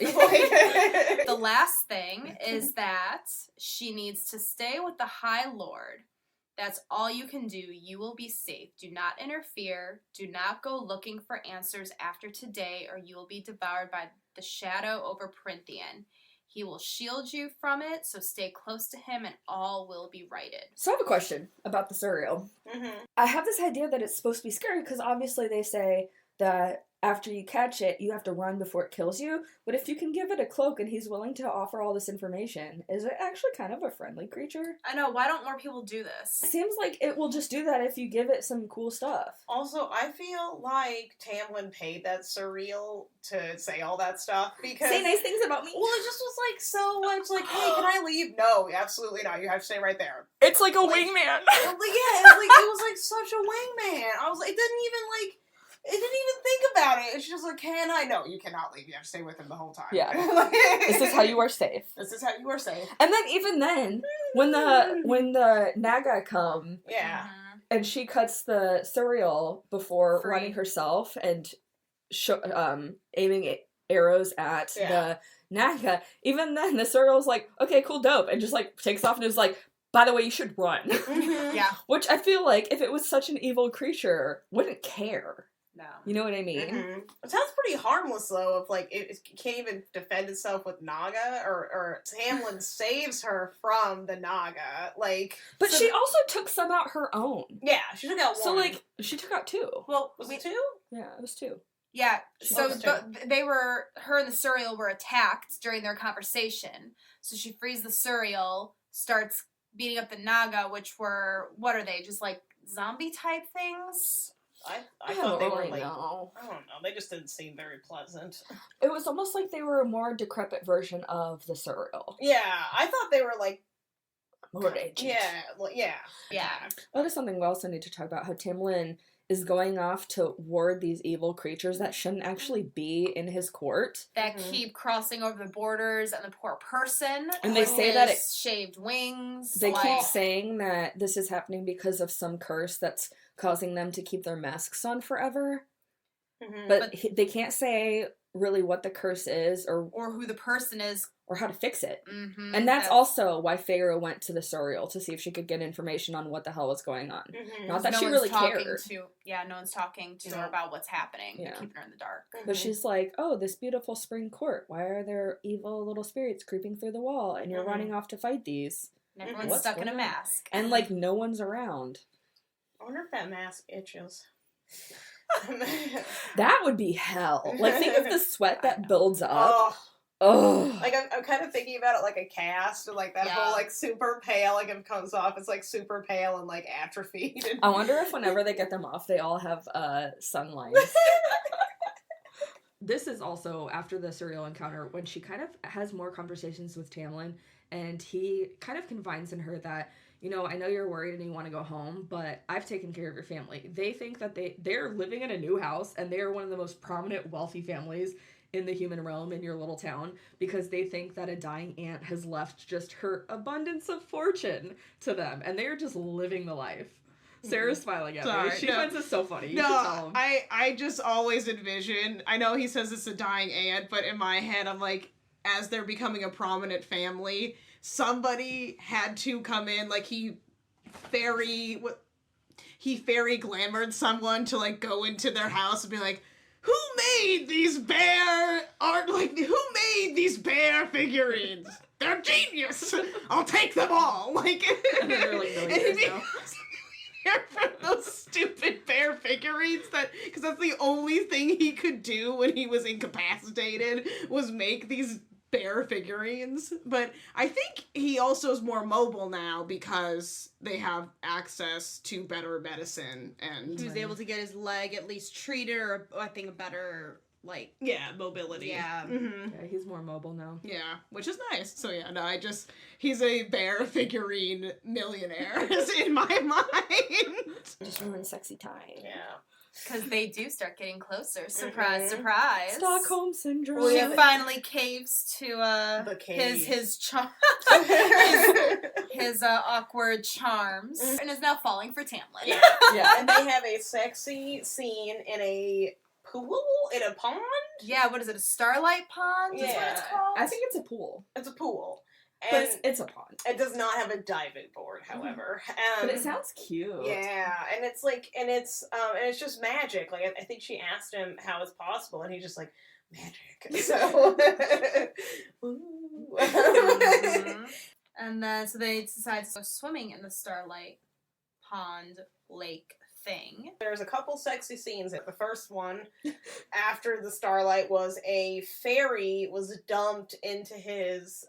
S5: dementor.
S3: The last thing is that she needs to stay with the High Lord. That's all you can do. You will be safe. Do not interfere. Do not go looking for answers after today, or you will be devoured by the shadow over Prynthian. He will shield you from it, so stay close to him and all will be righted.
S1: So I have a question about the Suriel. I have this idea that it's supposed to be scary because obviously they say that after you catch it, you have to run before it kills you. But if you can give it a cloak and he's willing to offer all this information, is it actually kind of a friendly creature?
S3: I know, why don't more people do this?
S1: It seems like it will just do that if you give it some cool stuff.
S5: Also, I feel like Tamlin paid that Suriel to say all that stuff because
S1: Say nice things about me.
S5: Well, it just was like so much like, hey, can I leave? No, absolutely not. You have to stay right there.
S1: It's like a
S5: Like-
S1: wingman.
S5: Yeah, it was like such a wingman. I was like, it didn't even think about it. It's just like, can I? No, you cannot leave. You have to stay with him the whole time.
S1: Yeah.
S5: Like,
S1: This is how you are safe.
S5: This is how you are safe.
S1: And then even then, when the Naga come
S5: Yeah.
S1: and she cuts the Suriel before
S3: Free.
S1: running herself and aiming arrows at the Naga, even then the Suriel's like, okay, cool, dope, and just like takes off and is like, by the way, you should run.
S3: Yeah.
S1: Which I feel like if it was such an evil creature, wouldn't care.
S3: No.
S1: You know what I mean?
S5: It sounds pretty harmless though. If like it can't even defend itself with Naga, or Tamlin saves her from the Naga. Like,
S1: But she also took some out her own.
S5: yeah, she took out one.
S1: So like she took out 2.
S3: Well,
S5: was it 2?
S1: Yeah, it was 2.
S3: yeah, so
S5: was
S3: her and the Suriel were attacked during their conversation. So she frees the Suriel, starts beating up the Naga, which were, what are they, just like zombie type things?
S5: I thought they were
S1: really
S5: like,
S1: know.
S5: I don't know, they just didn't seem very pleasant.
S1: It was almost like they were a more decrepit version of the Suriel.
S5: Yeah, I thought they were like,
S1: More ancient.
S5: yeah.
S1: That is something we also need to talk about, how Tamlin is going off to ward these evil creatures that shouldn't actually be in his court.
S3: That keep crossing over the borders, and the poor person.
S1: And they
S3: with
S1: say that
S3: his shaved wings.
S1: They
S3: like,
S1: keep saying that this is happening because of some curse that's causing them to keep their masks on forever. But they can't say really what the curse is or
S3: who the person is.
S1: Or how to fix it.
S3: Mm-hmm,
S1: And that's also why Feyre went to the Suriel, to see if she could get information on what the hell was going on. Not that she really cared.
S3: No one's talking to her about what's happening. Yeah. Keeping her in the dark.
S1: But she's like, oh, this beautiful spring court. Why are there evil little spirits creeping through the wall? And you're running off to fight these.
S3: And everyone's stuck in a mask.
S1: And, like, no one's around.
S5: I wonder if that mask itches.
S1: That would be hell. Like, think of the sweat that builds up. Oh.
S5: Like, I'm kind of thinking about it like a cast, and like that whole like super pale, like if it comes off, it's like super pale and like atrophied.
S1: I wonder if whenever they get them off, they all have sunlight. This is also after the Suriel encounter when she kind of has more conversations with Tamlin, and he kind of confides in her that, you know, I know you're worried and you want to go home, but I've taken care of your family. They think that they're living in a new house, and they are one of the most prominent, wealthy families in the human realm in your little town, because they think that a dying aunt has left just her abundance of fortune to them, and they're just living the life. Sarah's smiling at me. She finds this so funny.
S2: No, I just always envision, I know he says it's a dying aunt, but in my head I'm like, as they're becoming a prominent family, somebody had to come in, like he fairy glamoured someone to like go into their house and be like, who made these bear figurines? They're genius. I'll take them all. Like, and they're like from those stupid bear figurines because that's the only thing he could do when he was incapacitated was make these bear figurines. But I think he also is more mobile now because they have access to better medicine, and
S3: he was able to get his leg at least treated, or I think a better
S2: mobility.
S3: Yeah.
S2: Mm-hmm.
S1: Yeah, he's more mobile now.
S2: Yeah, which is nice. So yeah, no, he's a bear figurine millionaire in my mind.
S1: Just ruined sexy time.
S5: Yeah.
S4: Because they do start getting closer. Surprise, surprise.
S1: Stockholm syndrome.
S3: She finally caves to his awkward charms, and is now falling for Tamlin.
S5: Yeah, and they have a sexy scene in a pool, in a pond.
S3: Yeah, what is it? A starlight pond?
S5: Yeah.
S3: Is what it's called.
S1: I think it's a pool.
S5: It's a pool.
S1: But it's a pond.
S5: It does not have a diving board, however.
S1: But it sounds cute.
S5: Yeah, and it's like, and it's just magic. Like, I think she asked him how it's possible, and he's just like, magic. So,
S3: And then, so they decide to go swimming in the starlight pond lake thing.
S5: There's a couple sexy scenes. The first one, after the starlight, was a fairy was dumped into his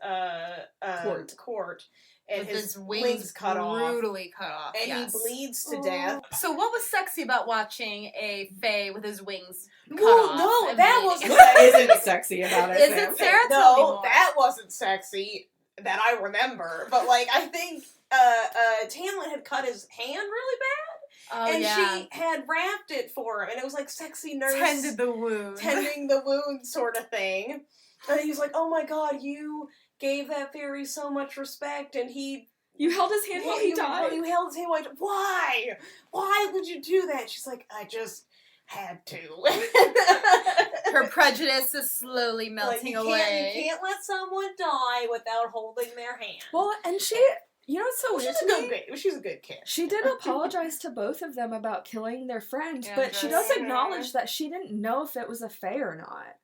S5: court, and his wings cut
S3: brutally cut off,
S5: and he bleeds to death.
S3: So what was sexy about watching a fae with his wings cut off?
S5: No, that wasn't
S1: What isn't sexy about it?
S3: Is it, Sarah?
S5: No, that wasn't sexy that I remember. But like, I think Tamlin had cut his hand really bad. And she had wrapped it for him, and it was like sexy nurse
S3: tending
S5: the wound sort of thing. And he was like, "Oh my God, you gave that fairy so much respect," and
S1: you held his hand while he died.
S5: You held his hand while he died. Why? Why would you do that? She's like, I just had to.
S3: Her prejudice is slowly melting away.
S5: You can't let someone die without holding their hand.
S1: Well, and she. You know what's so weird to me?
S5: She's a good kid.
S1: She did apologize to both of them about killing their friend, but she does acknowledge that she didn't know if it was a fae or not.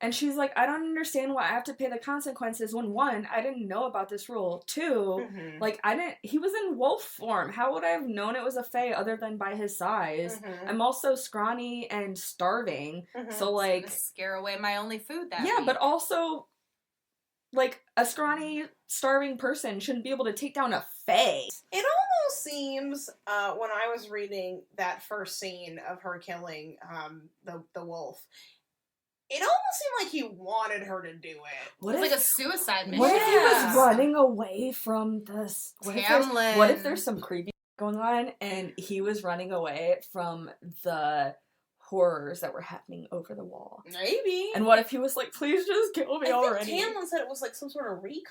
S1: And she's like, I don't understand why I have to pay the consequences when, one, I didn't know about this rule. Two, like, he was in wolf form. How would I have known it was a fae other than by his size? I'm also scrawny and starving, so like...
S3: It's gonna scare away my only food that week.
S1: But also... Like, a scrawny, starving person shouldn't be able to take down a fae.
S5: It almost seems, when I was reading that first scene of her killing the wolf, it almost seemed like he wanted her to do it.
S3: It's like a suicide mission.
S1: What if he was running away from this?
S3: Tamlin.
S1: What if there's some creepy going on, and he was running away from the... horrors that were happening over the wall.
S5: Maybe.
S1: And what if he was like, please just kill me already?
S5: I think Tamlin said it was like some sort of recon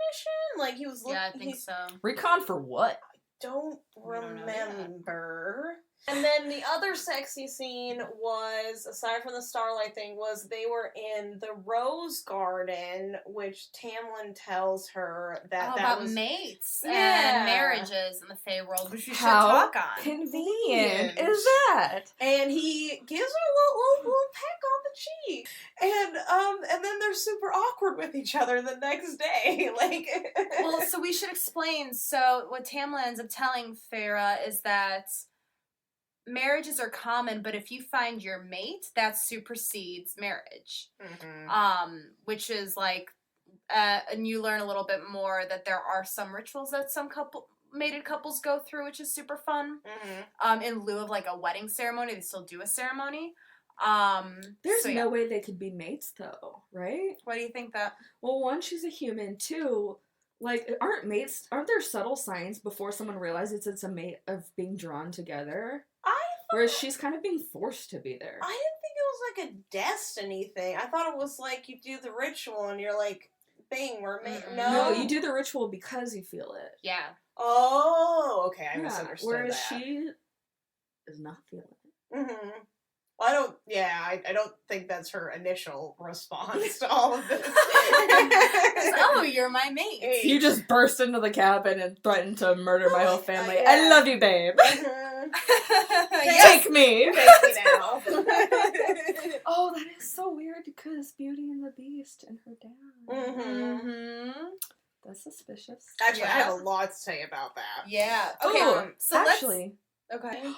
S5: mission? Like he was looking...
S3: Yeah, I think so.
S1: Recon for what?
S5: Don't remember. And then the other sexy scene was, aside from the Starlight thing, was they were in the Rose Garden, which Tamlin tells her that
S4: about
S5: was
S4: mates
S5: Yeah.
S4: and marriages in the Fae world, which we should
S1: How
S4: talk on.
S1: convenient is that?
S5: and he gives her a little peck on the cheek, and then they're super awkward with each other the next day. Like,
S4: Well, so we should explain. So what Tamlin ends up telling Farah is that marriages are common, but if you find your mate, that supersedes marriage. Which is like, and you learn a little bit more that there are some rituals that some mated couples go through, which is super fun. In lieu of like a wedding ceremony, they still do a ceremony.
S1: There's no way they could be mates, though, right?
S4: Why do you think that?
S1: Well, one, she's a human. Two, like, aren't there subtle signs before someone realizes it's a mate of being drawn together? Whereas she's kind of being forced to be there.
S5: I didn't think it was like a destiny thing. I thought it was like you do the ritual and you're like, bing, we're made.
S1: No, you do the ritual because you feel it.
S4: Yeah.
S5: Oh, okay, I misunderstood
S1: Whereas
S5: that.
S1: she is not feeling it.
S5: Well, I don't think that's her initial response to all of this.
S4: Oh, you're my mate.
S5: Hey.
S1: You just burst into the cabin and threaten to murder my whole family.
S5: Yeah.
S1: I love you, babe.
S4: Yes.
S1: Take me.
S5: Take me now.
S1: Oh, that is so weird because Beauty and the Beast and her dad. That's suspicious.
S5: Actually, I have a lot to say about that.
S4: Yeah. Okay.
S1: Oh,
S4: so
S1: actually,
S4: Okay.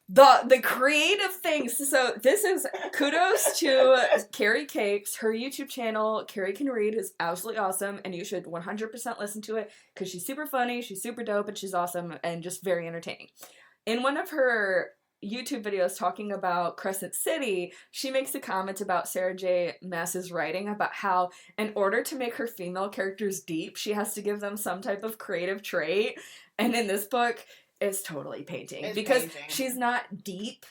S1: the creative things. So this is kudos to Carrie Cakes. Her YouTube channel, Carrie Can Read, is absolutely awesome, and you should 100% listen to it because she's super funny, she's super dope, and she's awesome and just very entertaining. In one of her YouTube videos talking about Crescent City, she makes a comment about Sarah J. Maas's writing about how in order to make her female characters deep, she has to give them some type of creative trait. And in this book, it's totally painting. Because she's not deep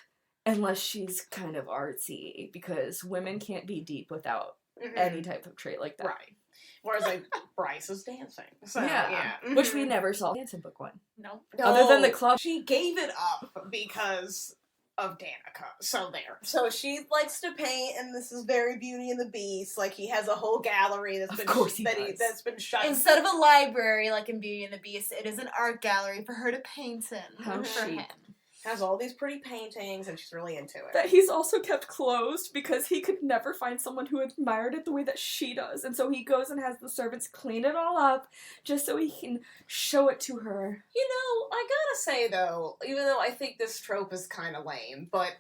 S1: unless she's kind of artsy. Because women can't be deep without any type of trait like that.
S5: Right. Whereas, like, Bryce is dancing. So,
S1: Yeah. Which we never saw dance in book one.
S4: No.
S1: Other than the club.
S5: She gave it up because of Danica. So there. So she likes to paint, and this is very Beauty and the Beast. Like, he has a whole gallery that's been shut.
S4: Instead of a library like in Beauty and the Beast, it is an art gallery for her to paint in.
S1: How
S4: for
S1: chic.
S4: him.
S5: Has all these pretty paintings, and she's really into it.
S1: That he's also kept closed because he could never find someone who admired it the way that she does. And so he goes and has the servants clean it all up just so he can show it to her.
S5: You know, I gotta say, though, even though I think this trope is kind of lame, but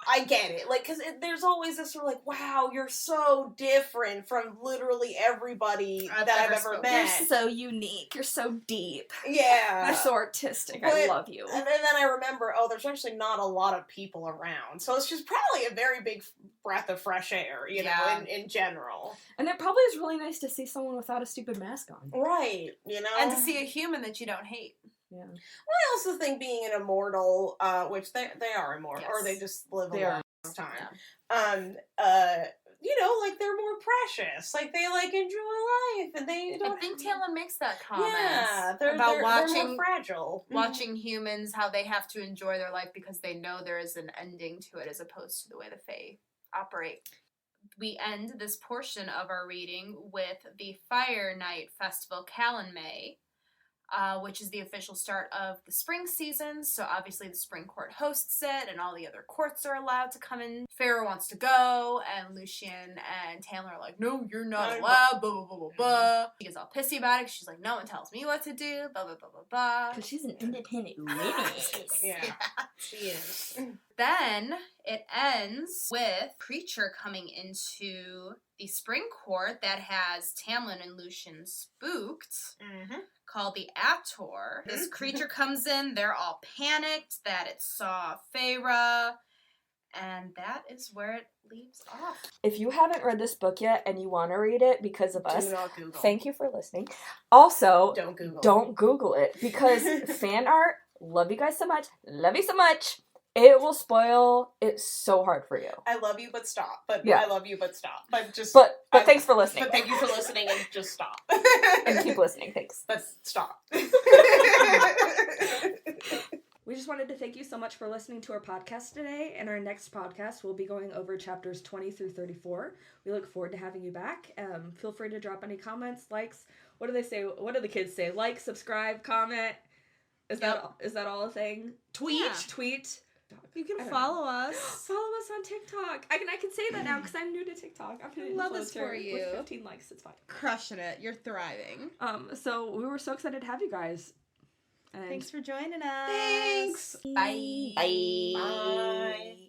S5: I get it. Like, because there's always this sort of like, wow, you're so different from literally everybody that I've ever met.
S1: You're so unique. You're so deep.
S5: Yeah.
S1: You're so artistic. I love you.
S5: And then I remember, there's actually not a lot of people around. So it's just probably a very big breath of fresh air, you know, in general.
S1: And it probably is really nice to see someone without a stupid mask on.
S5: Right, you know?
S4: And to see a human that you don't hate.
S1: Yeah.
S5: Well, I also think being an immortal, which they are immortal, or they just live a long time.
S4: Yeah.
S5: You know, like, they're more precious. Like, they, like, enjoy life, and they don't...
S4: I think Tamlin makes that comment.
S5: Yeah,
S4: they're
S5: more fragile.
S4: Watching humans, how they have to enjoy their life because they know there is an ending to it as opposed to the way the Fae operate. We end this portion of our reading with the Fire Night Festival Calanmai, which is the official start of the spring season. So obviously the spring court hosts it, and all the other courts are allowed to come in. Farah wants to go, and Lucien and Tamlin are like, no, you're not allowed, blah, blah, blah, blah, blah. She gets all pissy about it, 'cause she's like, no one tells me what to do, blah, blah, blah, blah, blah.
S1: Because she's an independent woman.
S5: Yeah, she is.
S4: Then it ends with a creature coming into the spring court that has Tamlin and Lucien spooked, called the ACOTAR. This creature comes in, they're all panicked that it saw Feyre, and that is where it leaves off.
S1: If you haven't read this book yet and you want to read it because of us,
S5: Do not Google.
S1: thank you for listening. Also,
S5: Don't
S1: Google it because fan art, love you guys so much, love you so much. It will spoil it so hard for you.
S5: I love you, but stop. But
S1: yeah.
S5: I love you, but stop. But just.
S1: But thanks for listening.
S5: But thank you for listening, and just stop.
S1: And keep listening. Thanks.
S5: But stop.
S1: We just wanted to thank you so much for listening to our podcast today. And our next podcast, we'll be going over chapters 20 through 34. We look forward to having you back. Feel free to drop any comments, likes. What do they say? What do the kids say? Like, subscribe, comment. Is that all a thing?
S2: Tweet.
S3: Yeah.
S1: Tweet.
S3: You can follow us.
S1: Follow us on TikTok. I can say that now because I'm new to TikTok. I'm gonna
S3: Love this for you.
S1: With 15 likes, it's fine.
S3: Crushing it. You're thriving.
S1: So we were so excited to have you guys. And
S3: Thanks for joining us.
S2: Thanks.
S4: Bye.
S5: Bye.